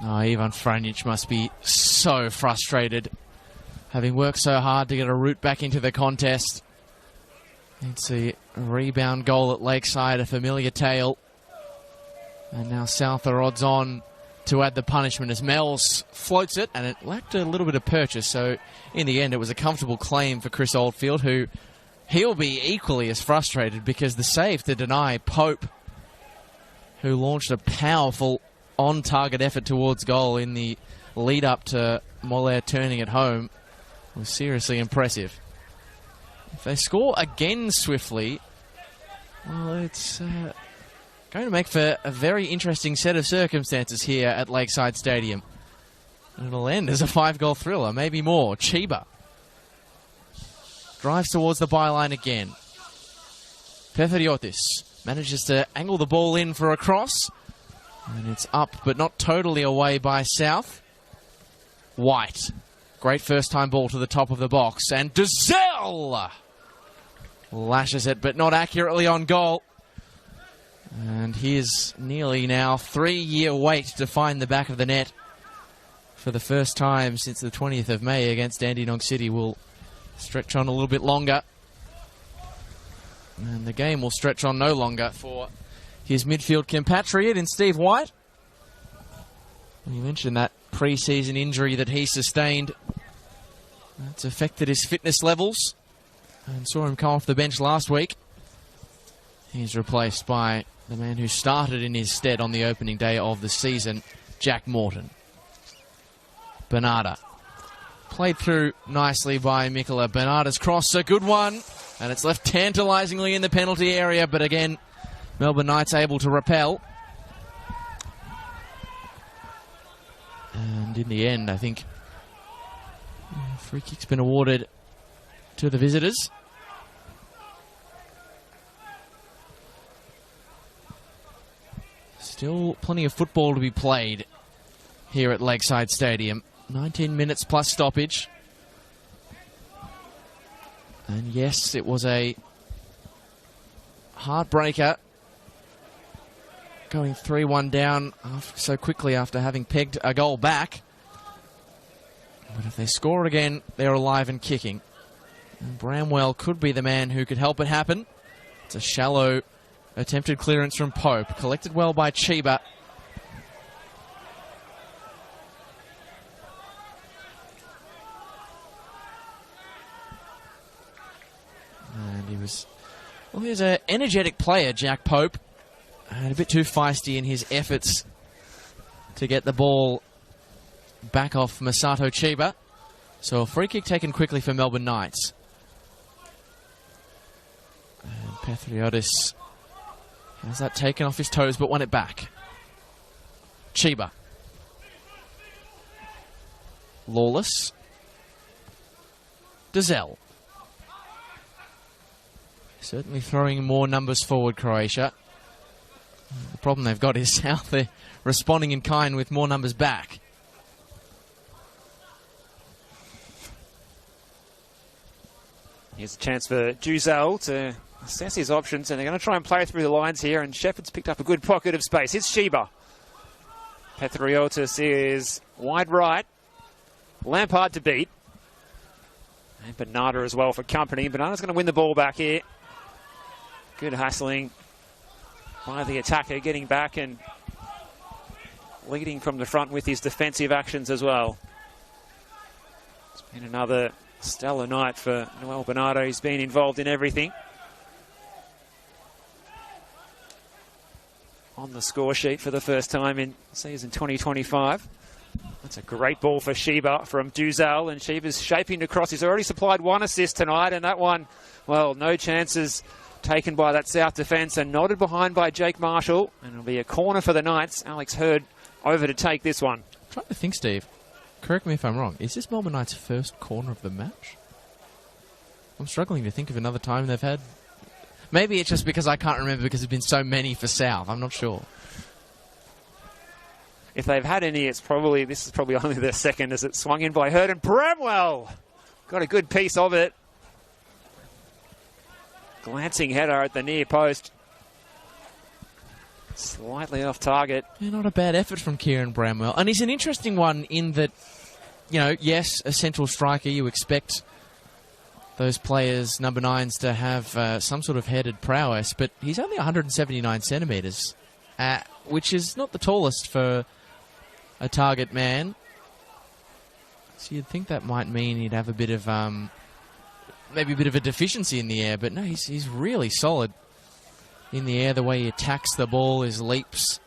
Oh, Ivan Franjic must be so frustrated, having worked so hard to get a route back into the contest. It's a rebound goal at Lakeside, a familiar tale. And now South are odds on to add the punishment as Mells floats it, and it lacked a little bit of purchase. So in the end, it was a comfortable claim for Chris Oldfield, who he'll be equally as frustrated because the save to deny Pope, who launched a powerful on-target effort towards goal in the lead-up to Moller turning it home, was seriously impressive. If they score again swiftly, well, it's going to make for a very interesting set of circumstances here at Lakeside Stadium. And it'll end as a 5-goal thriller, maybe more. Chiba drives towards the byline again. Pefferiotis manages to angle the ball in for a cross. And it's up, but not totally away by South. White. Great first-time ball to the top of the box. And Dazelle lashes it, but not accurately on goal. And his nearly now 3-year wait to find the back of the net for the first time since the 20th of May against Dandenong City will stretch on a little bit longer. And the game will stretch on no longer for his midfield compatriot in Steve White. You mentioned that pre-season injury that he sustained. That's affected his fitness levels. And saw him come off the bench last week. He's replaced by the man who started in his stead on the opening day of the season, Jack Morton. Bernarda. Played through nicely by Mikola. Bernarda's cross, a good one. And it's left tantalisingly in the penalty area, but again, Melbourne Knights able to repel. And in the end, I think free kick's been awarded to the visitors. Still plenty of football to be played here at Lakeside Stadium. 19 minutes plus stoppage. And yes, it was a heartbreaker, going 3-1 down so quickly after having pegged a goal back. But if they score again, they're alive and kicking. And Bramwell could be the man who could help it happen. It's a shallow attempted clearance from Pope, collected well by Chiba. And he's an energetic player, Jack Pope. And a bit too feisty in his efforts to get the ball back off Masato Chiba. So a free kick taken quickly for Melbourne Knights. And Pefferiotis has that taken off his toes, but won it back. Chiba. Lawless. Dazelle. Certainly throwing more numbers forward, Croatia. The problem they've got is how they're responding in kind with more numbers back. Here's a chance for Duzelle to assess his options, and they're going to try and play through the lines here, and Shepherd's picked up a good pocket of space. It's Chiba. Pefferiotis is wide right. Lampard to beat. And Bernarda as well for company. Bernarda's going to win the ball back here. Good hassling by the attacker, getting back and leading from the front with his defensive actions as well. It's been another stellar night for Noel Bernardo. He's been involved in everything. on the score sheet for the first time in season 2025. That's a great ball for Sheba from Duzel, and Sheba's shaping to cross. He's already supplied 1 assist tonight, and that one, well, no chances taken by that South defence, and nodded behind by Jake Marshall, and it'll be a corner for the Knights. Alex Hurd over to take this one. I'm trying to think, Steve. Correct me if I'm wrong. Is this Melbourne Knights' first corner of the match? I'm struggling to think of another time they've had. Maybe it's just because I can't remember because there's been so many for South. I'm not sure. If they've had any, this is probably only their second, as it swung in by Hurd, and Bramwell got a good piece of it. Glancing header at the near post. Slightly off target. Yeah, not a bad effort from Kieran Bramwell. And he's an interesting one in that, you know, yes, a central striker, you expect those players, number 9s, to have some sort of headed prowess, but he's only 179 centimetres, which is not the tallest for a target man. So you'd think that might mean he'd have a bit of, maybe a bit of a deficiency in the air, but no, he's really solid in the air. The way he attacks the ball, his leaps.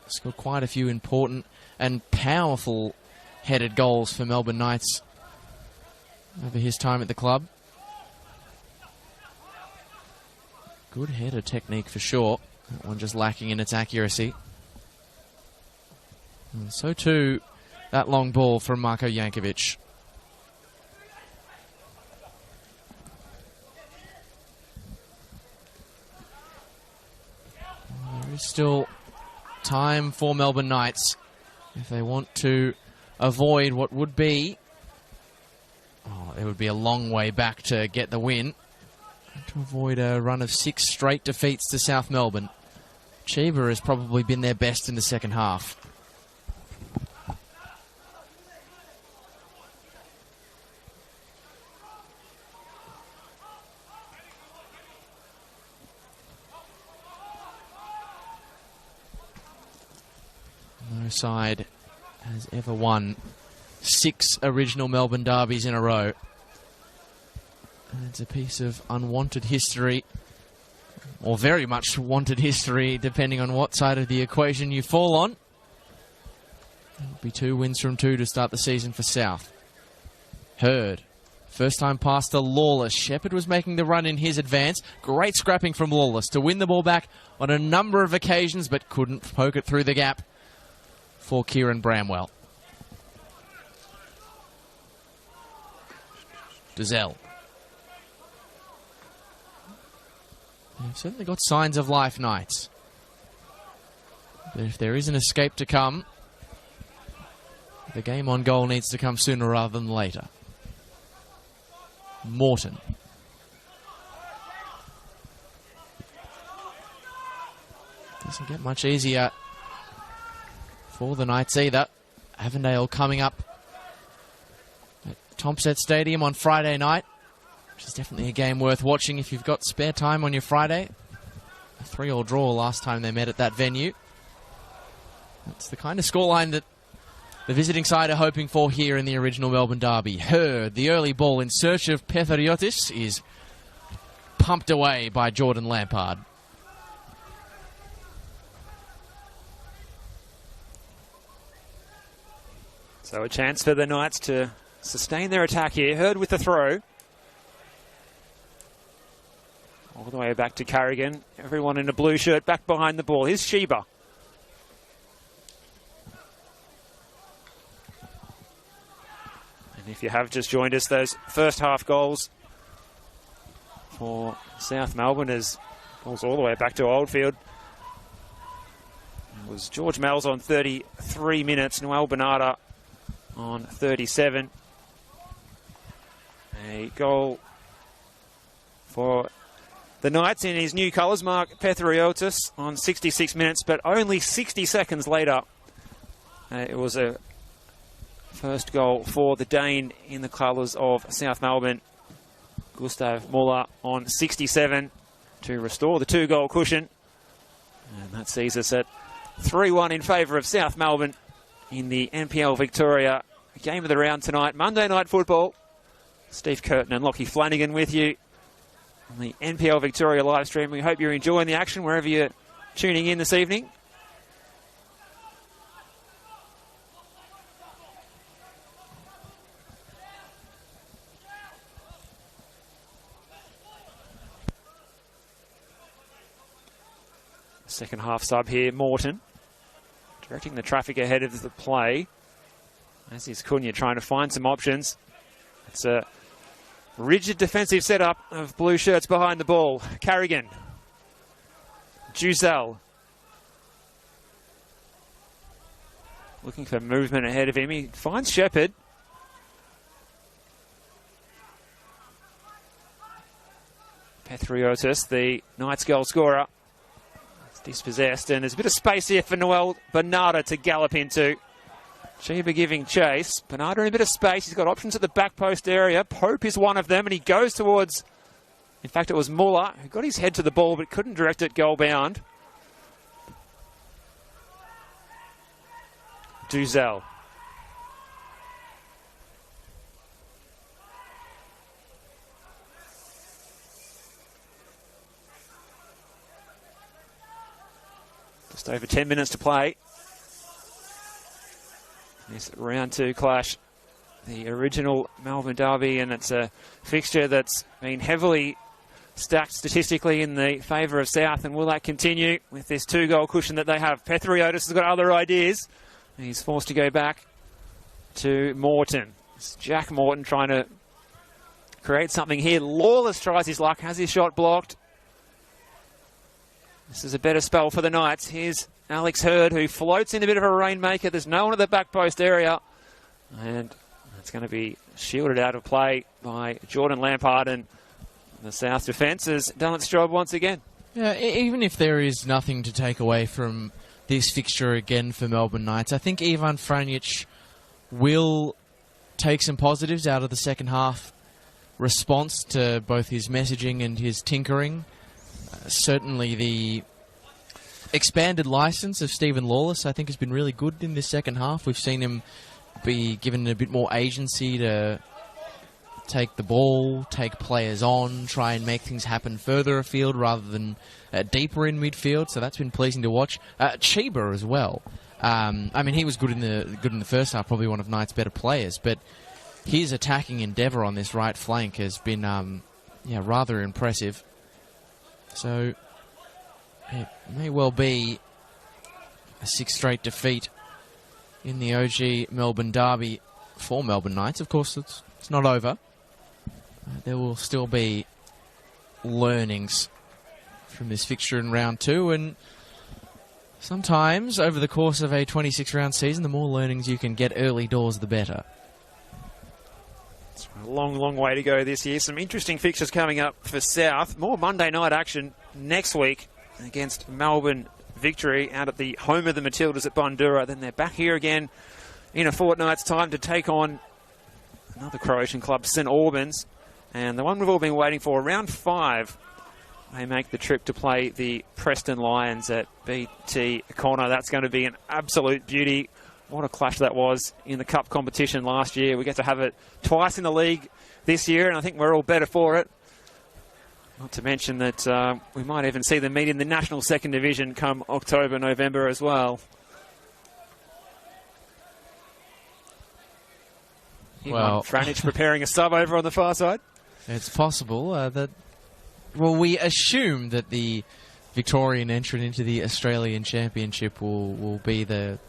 He's got quite a few important and powerful headed goals for Melbourne Knights over his time at the club. Good header technique for sure. That one just lacking in its accuracy. And so too, that long ball from Marko Jankovic. There is still time for Melbourne Knights if they want to avoid what would be... Oh, it would be a long way back to get the win. To avoid a run of 6 straight defeats to South Melbourne. Chiba has probably been their best in the second half. No side has ever won 6 original Melbourne derbies in a row. And it's a piece of unwanted history, or very much wanted history, depending on what side of the equation you fall on. It'll be 2 wins from 2 to start the season for South. Hurd. First time pass to Lawless. Shepherd was making the run in his advance. Great scrapping from Lawless to win the ball back on a number of occasions, but couldn't poke it through the gap for Kieran Bramwell. Duzel. They've certainly got signs of life, Knights. But if there is an escape to come, the game on goal needs to come sooner rather than later. Morton. Doesn't get much easier for the Knights either. Avondale coming up at Tomset Stadium on Friday night, which is definitely a game worth watching if you've got spare time on your Friday. A 3-3 draw last time they met at that venue. That's the kind of scoreline that the visiting side are hoping for here in the original Melbourne derby. Hurd, the early ball in search of Petheriotis, is pumped away by Jordan Lampard. So a chance for the Knights to sustain their attack here. Hurd with the throw. All the way back to Carrigan. Everyone in a blue shirt back behind the ball. Here's Sheba. And if you have just joined us, those first half goals for South Melbourne as balls all the way back to Oldfield. It was George Mells on 33 minutes, Noel Bernarda on 37. A goal for the Knights in his new colours, Mark Petheriotis, on 66 minutes, but only 60 seconds later, it was a first goal for the Dane in the colours of South Melbourne. Gustav Muller on 67 to restore the 2-goal cushion. And that sees us at 3-1 in favour of South Melbourne in the NPL Victoria game of the round tonight. Monday Night Football. Steve Curtin and Lockie Flanagan with you on the NPL Victoria live stream. We hope you're enjoying the action wherever you're tuning in this evening. Second half sub here, Morton. Directing the traffic ahead of the play. As is Cunha trying to find some options. It's a rigid defensive setup of blue shirts behind the ball. Carrigan. Juzel. Looking for movement ahead of him. He finds Shepherd. Pethriotis, the Knights goal scorer, is dispossessed, and there's a bit of space here for Noel Bernardo to gallop into. Sheba giving chase. Bernardo in a bit of space. He's got options at the back post area. Pope is one of them, and he goes towards, in fact, it was Muller who got his head to the ball but couldn't direct it goal bound. Duzel. Just over 10 minutes to play. This round 2 clash, the original Melbourne derby, and it's a fixture that's been heavily stacked statistically in the favour of South. And will that continue with this 2-goal cushion that they have? Pethriotis has got other ideas. He's forced to go back to Morton. It's Jack Morton trying to create something here. Lawless tries his luck, has his shot blocked. This is a better spell for the Knights. Here's Alex Hurd, who floats in a bit of a rainmaker. There's no one at the back post area. And it's going to be shielded out of play by Jordan Lampard, and the South defence has done its job once again. Yeah, even if there is nothing to take away from this fixture again for Melbourne Knights, I think Ivan Franjic will take some positives out of the second half response to both his messaging and his tinkering. Certainly the expanded license of Stephen Lawless, I think, has been really good in this second half. We've seen him be given a bit more agency to take the ball, take players on, try and make things happen further afield rather than deeper in midfield. So that's been pleasing to watch. Chiba as well. I mean, he was good in the first half, probably one of Knights' better players. But his attacking endeavour on this right flank has been, rather impressive. So it may well be a 6th straight defeat in the OG Melbourne derby for Melbourne Knights. Of course, it's not over. There will still be learnings from this fixture in round 2, and sometimes over the course of a 26-round season, the more learnings you can get early doors, the better. It's a long, long way to go this year. Some interesting fixtures coming up for South. More Monday night action next week against Melbourne Victory out at the home of the Matildas at Bundoora. Then they're back here again in a fortnight's time to take on another Croatian club, St Albans. And the one we've all been waiting for, round 5, they make the trip to play the Preston Lions at BT Connor. That's going to be an absolute beauty. What a clash that was in the Cup competition last year. We get to have it twice in the league this year, and I think we're all better for it. Not to mention that we might even see them meet in the National Second Division come October, November as well. Well, Franjic preparing a sub over on the far side. It's possible that... Well, we assume that the Victorian entrant into the Australian Championship will be the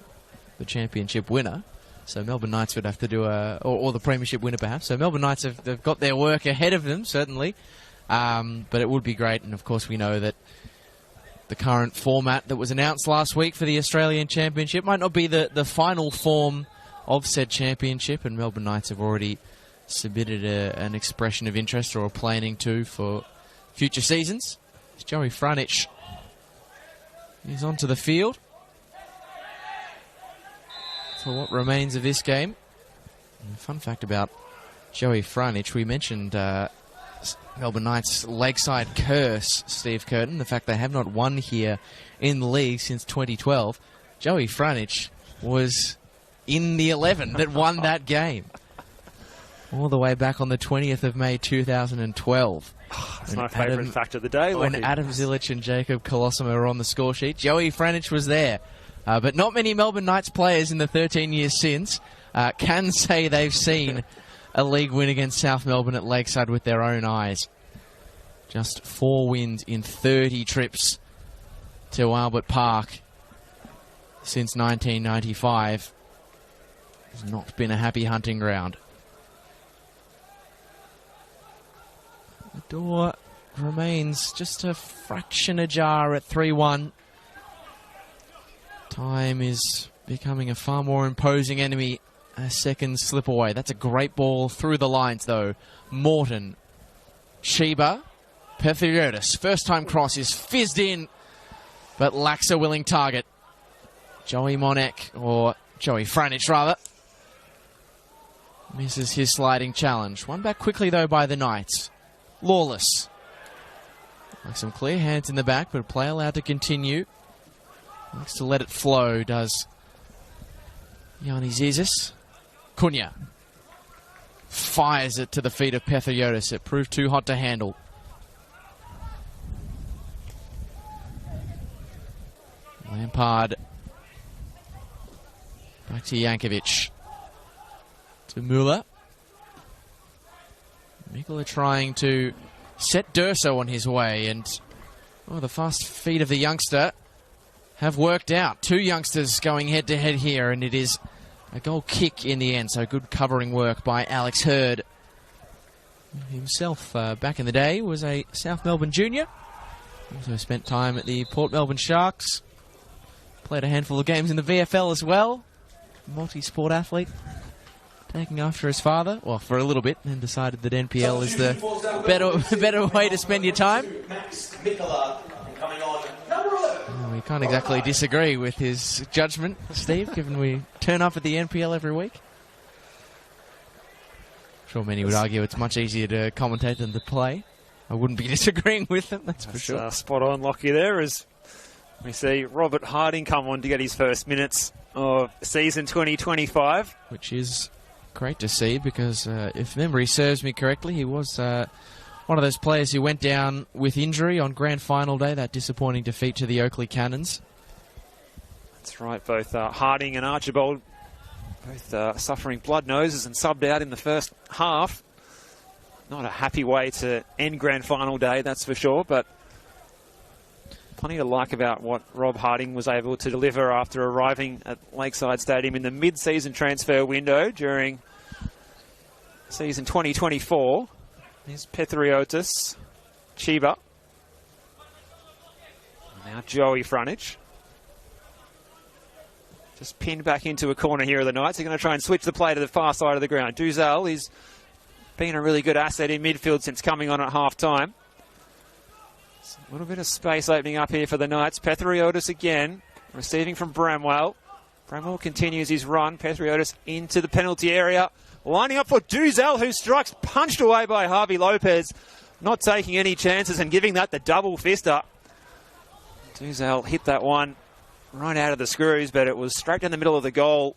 championship winner. So Melbourne Knights would have to do or the premiership winner perhaps. So Melbourne Knights they've got their work ahead of them, certainly. But it would be great, and of course we know that the current format that was announced last week for the Australian Championship might not be the final form of said championship, and Melbourne Knights have already submitted an expression of interest or a planning to for future seasons. Joey Franjic is onto the field for what remains of this game. And a fun fact about Joey Franjic, we mentioned Melbourne Knights' leg side curse, Steve Curtin, the fact they have not won here in the league since 2012. Joey Franjic was in the 11 that won that game. All the way back on the 20th of May 2012. That's my favourite fact of the day. When Adam Zilic and Jacob Colosimo were on the score sheet, Joey Franjic was there. But not many Melbourne Knights players in the 13 years since can say they've seen a league win against South Melbourne at Lakeside with their own eyes. Just 4 wins in 30 trips to Albert Park since 1995 has not been a happy hunting ground. The door remains just a fraction ajar at 3-1. Time is becoming a far more imposing enemy. A second slip away. That's a great ball through the lines, though. Morton. Sheba. Pethiotis. First time cross is fizzed in, but lacks a willing target. Joey Monek, or Joey Franich, rather, misses his sliding challenge. One back quickly, though, by the Knights. Lawless. Like some clear hands in the back, but play allowed to continue. Likes to let it flow, does Yanni Zizis. Cunha fires it to the feet of Pethiotis. It proved too hot to handle. Lampard back to Jankovic. To Muller. Mikula trying to set Durso on his way, and the fast feet of the youngster have worked out. Two youngsters going head-to-head here, and it is a goal kick in the end, so good covering work by Alex Hurd. Himself, back in the day, was a South Melbourne junior. Also spent time at the Port Melbourne Sharks. Played a handful of games in the VFL as well. Multi-sport athlete. Taking after his father, well, for a little bit, and decided that NPL is the better way to spend your time. We can't exactly disagree with his judgment, Steve, given we turn up at the NPL every week. I'm sure many would argue it's much easier to commentate than to play. I wouldn't be disagreeing with them, that's for sure. Spot on, Lockie, there, as we see Robert Harding come on to get his first minutes of season 2025. Which is great to see, because if memory serves me correctly, he was one of those players who went down with injury on grand final day, that disappointing defeat to the Oakley Cannons. That's right, both Harding and Archibald both suffering blood noses and subbed out in the first half. Not a happy way to end grand final day, that's for sure, but plenty to like about what Rob Harding was able to deliver after arriving at Lakeside Stadium in the mid-season transfer window during season 2024. Here's Pethiotis, Chiba, and now Joey Franich. Just pinned back into a corner here of the Knights. They're going to try and switch the play to the far side of the ground. Duzel is been a really good asset in midfield since coming on at half-time. A little bit of space opening up here for the Knights. Pethiotis again, receiving from Bramwell. Bramwell continues his run. Pethiotis into the penalty area. Lining up for Duzel, who strikes, punched away by Harvey Lopez. Not taking any chances and giving that the double fister. Duzel hit that one right out of the screws, but it was straight down the middle of the goal.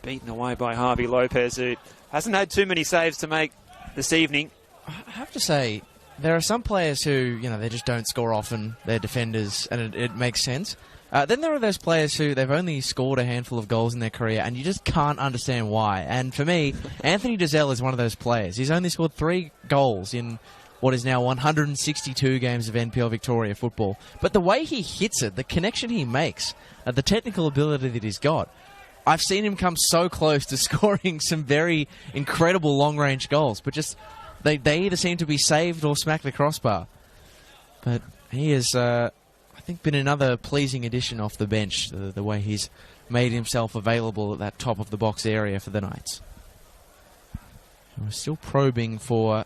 Beaten away by Harvey Lopez, who hasn't had too many saves to make this evening. I have to say, there are some players who, they just don't score often. They're defenders, and it makes sense. Then there are those players who they've only scored a handful of goals in their career, and you just can't understand why. And for me, Anthony Duzel is one of those players. He's only scored 3 goals in what is now 162 games of NPL Victoria football. But the way he hits it, the connection he makes, the technical ability that he's got, I've seen him come so close to scoring some very incredible long-range goals, but just they either seem to be saved or smack the crossbar. But he has, I think, been another pleasing addition off the bench, the way he's made himself available at that top of the box area for the Knights. We're still probing for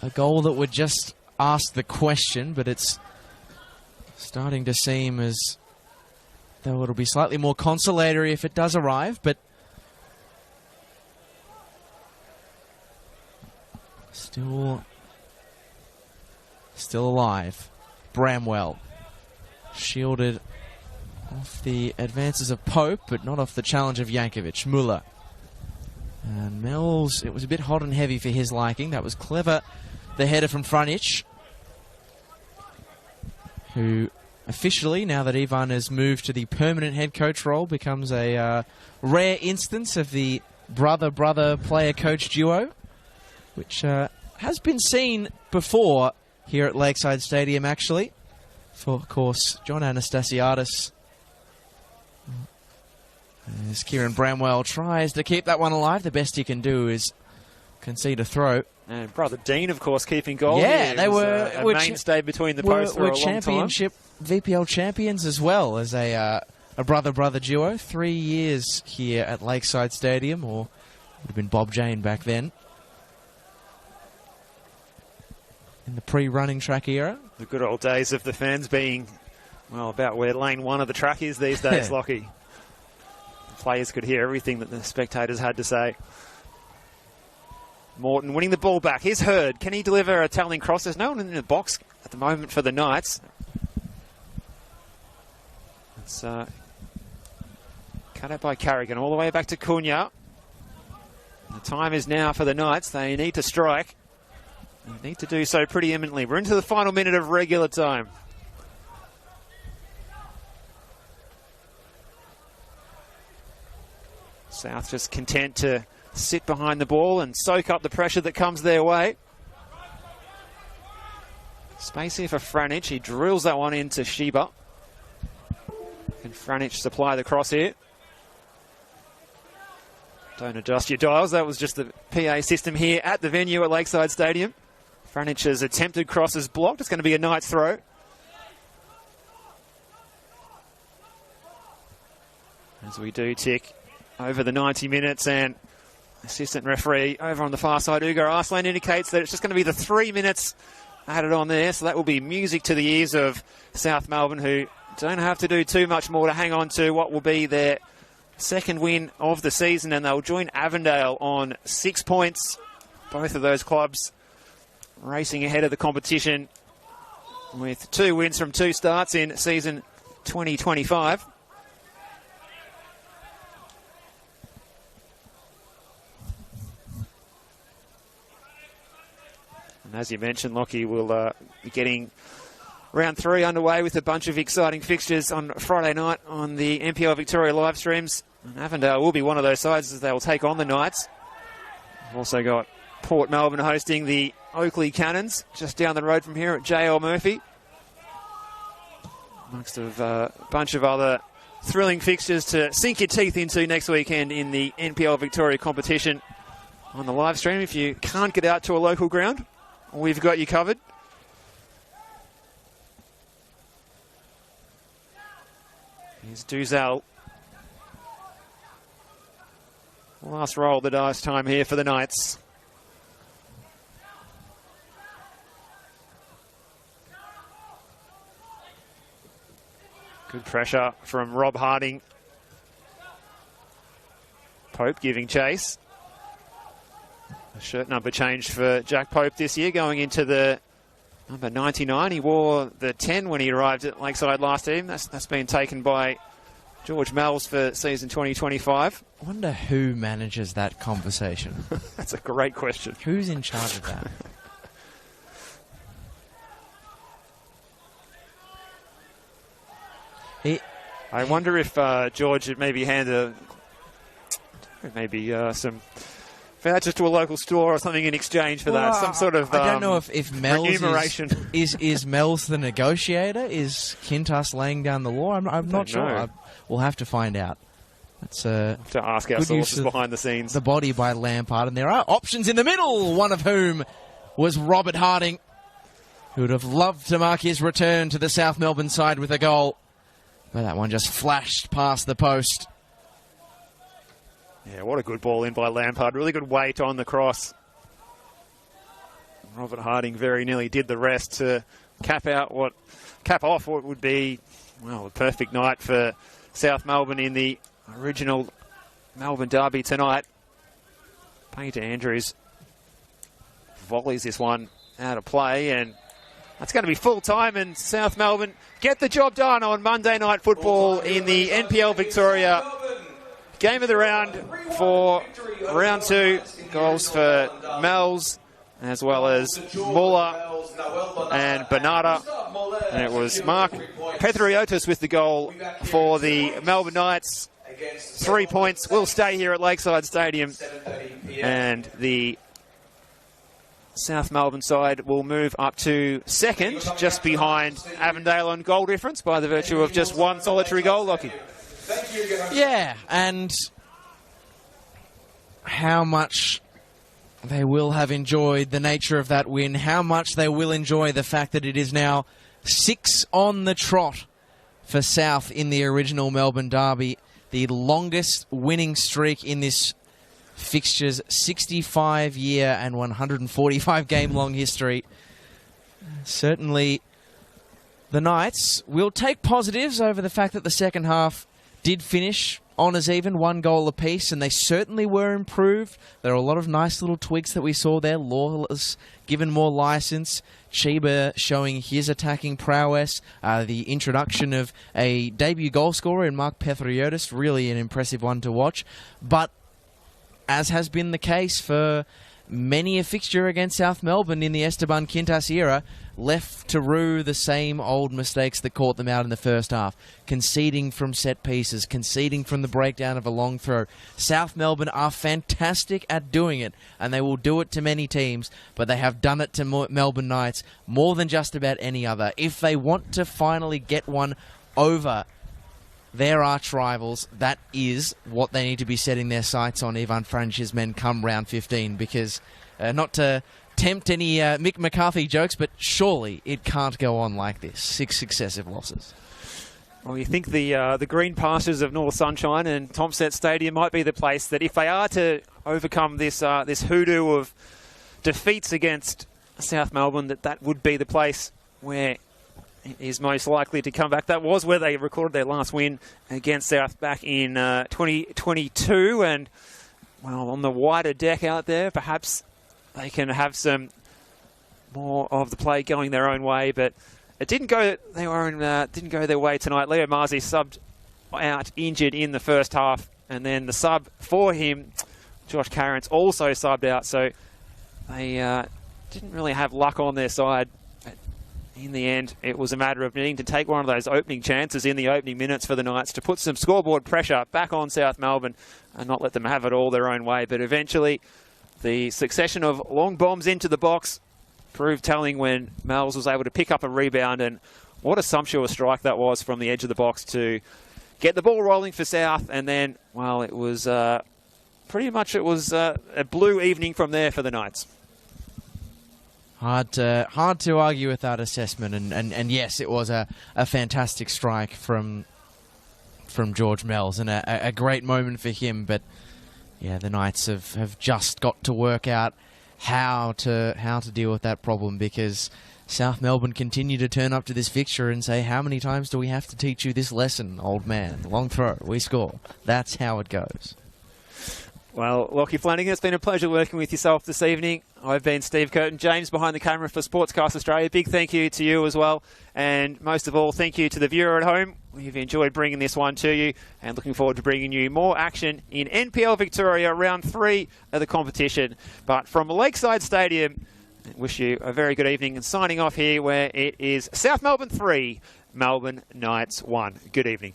a goal that would just ask the question, but it's starting to seem as though it'll be slightly more consolatory if it does arrive, but still alive. Bramwell shielded off the advances of Pope, but not off the challenge of Jankovic. Muller. And Mel's, it was a bit hot and heavy for his liking. That was clever. The header from Franich, who officially, now that Ivan has moved to the permanent head coach role, becomes a rare instance of the brother-brother player-coach duo, which has been seen before here at Lakeside Stadium, actually. For, of course, John Anastasiadis. As Kieran Bramwell tries to keep that one alive, the best he can do is concede a throw. And Brother Dean, of course, keeping goal. Yeah, here. they were a mainstay between the posts for a long time. Championship VPL champions as well as a brother-brother duo. 3 years here at Lakeside Stadium, or would have been Bob Jane back then. In the pre-running track era. The good old days of the fans being, well, about where lane 1 of the track is these days, Lockie. The players could hear everything that the spectators had to say. Morton winning the ball back. Here's Hurd. Can he deliver a tackling cross? There's no one in the box at the moment for the Knights. It's cut out by Carrigan all the way back to Cunha. The time is now for the Knights. They need to strike. They need to do so pretty imminently. We're into the final minute of regular time. South just content to sit behind the ball and soak up the pressure that comes their way. Space here for Franich. He drills that one into Sheba. Can Franich supply the cross here? Don't adjust your dials. That was just the PA system here at the venue at Lakeside Stadium. Franich's attempted cross is blocked. It's going to be a Knights throw. As we do tick over the 90 minutes, and assistant referee over on the far side, Ugo Arslan, indicates that it's just going to be the 3 minutes added on there. So that will be music to the ears of South Melbourne, who don't have to do too much more to hang on to what will be their second win of the season, and they'll join Avondale on 6 points. Both of those clubs racing ahead of the competition with 2 wins from 2 starts in season 2025. And as you mentioned, Lockie will be getting round 3 underway with a bunch of exciting fixtures on Friday night on the NPL Victoria live streams. And Avondale will be one of those sides as they will take on the Knights. We've also got Port Melbourne hosting the Oakley Cannons just down the road from here at JL Murphy. Amongst a bunch of other thrilling fixtures to sink your teeth into next weekend in the NPL Victoria competition on the live stream. If you can't get out to a local ground, we've got you covered. Here's Duzel. Last roll of the dice time here for the Knights. Good pressure from Rob Harding. Pope giving chase. A shirt number change for Jack Pope this year, going into the number 99. He wore the 10 when he arrived at Lakeside last season. That's been taken by George Mells for season 2025. I wonder who manages that conversation. That's a great question. Who's in charge of that? I wonder if George had maybe handed some vouchers to a local store or something in exchange for that. Some sort of I don't know if Mel's remuneration. is Mel's the negotiator? Is Kintas laying down the law? I'm not sure. We'll have to find out. Let's have to ask our sources behind the scenes. The body by Lampard, and there are options in the middle, one of whom was Robert Harding, who would have loved to mark his return to the South Melbourne side with a goal. But that one just flashed past the post. Yeah, what a good ball in by Lampard. Really good weight on the cross. Robert Harding very nearly did the rest to cap off what would be, well, a perfect night for South Melbourne in the original Melbourne derby tonight. Peter Andrews volleys this one out of play, and that's going to be full time, and South Melbourne get the job done on Monday Night Football in the NPL Victoria game of the round for round 2. Goals for Mells as well as Muller and Bernarda. And it was Mark Pethriotis with the goal for the Melbourne Knights. 3 points will stay here at Lakeside Stadium. And the South Melbourne side will move up to second, just behind Avondale on goal difference by the virtue of just one solitary goal, Lockie. Yeah, and how much they will have enjoyed the nature of that win, how much they will enjoy the fact that it is now 6 on the trot for South in the original Melbourne derby, the longest winning streak in this fixture's 65-year and 145-game-long history. Certainly, the Knights will take positives over the fact that the second half did finish on as even, 1 goal apiece, and they certainly were improved. There are a lot of nice little tweaks that we saw there. Lawless given more license. Chiba showing his attacking prowess. The introduction of a debut goal scorer in Mark Patriotis, really an impressive one to watch. But as has been the case for many a fixture against South Melbourne in the Esteban Quintas era, left to rue the same old mistakes that caught them out in the first half. Conceding from set pieces, conceding from the breakdown of a long throw. South Melbourne are fantastic at doing it, and they will do it to many teams, but they have done it to Melbourne Knights more than just about any other. If they want to finally get one over their arch rivals, that is what they need to be setting their sights on, Ivan Franch's men, come round 15, because not to tempt any Mick McCarthy jokes, but surely it can't go on like this. 6 successive losses. Well, you think the green pastures of North Sunshine and Tomset Stadium might be the place that, if they are to overcome this this hoodoo of defeats against South Melbourne, that would be the place where is most likely to come back. That was where they recorded their last win against South back in 2022. And, well, on the wider deck out there, perhaps they can have some more of the play going their own way. But it didn't go their way tonight. Leo Marzi subbed out injured in the first half. And then the sub for him, Josh Carrance, also subbed out. So they didn't really have luck on their side. In the end, it was a matter of needing to take one of those opening chances in the opening minutes for the Knights to put some scoreboard pressure back on South Melbourne and not let them have it all their own way. But eventually, the succession of long bombs into the box proved telling when Mel's was able to pick up a rebound. And what a sumptuous strike that was from the edge of the box to get the ball rolling for South. And then, well, it was pretty much a blue evening from there for the Knights. Hard to argue with that assessment, and yes, it was a fantastic strike from George Mells, and a great moment for him. But yeah, the Knights have just got to work out how to deal with that problem, because South Melbourne continue to turn up to this fixture and say, how many times do we have to teach you this lesson, old man? Long throw, we score. That's how it goes. Well, Lockie Flanagan, it's been a pleasure working with yourself this evening. I've been Steve Curtin, James behind the camera for Sportscast Australia. Big thank you to you as well. And most of all, thank you to the viewer at home. We've enjoyed bringing this one to you and looking forward to bringing you more action in NPL Victoria, round 3 of the competition. But from Lakeside Stadium, I wish you a very good evening, and signing off here where it is South Melbourne 3, Melbourne Knights 1. Good evening.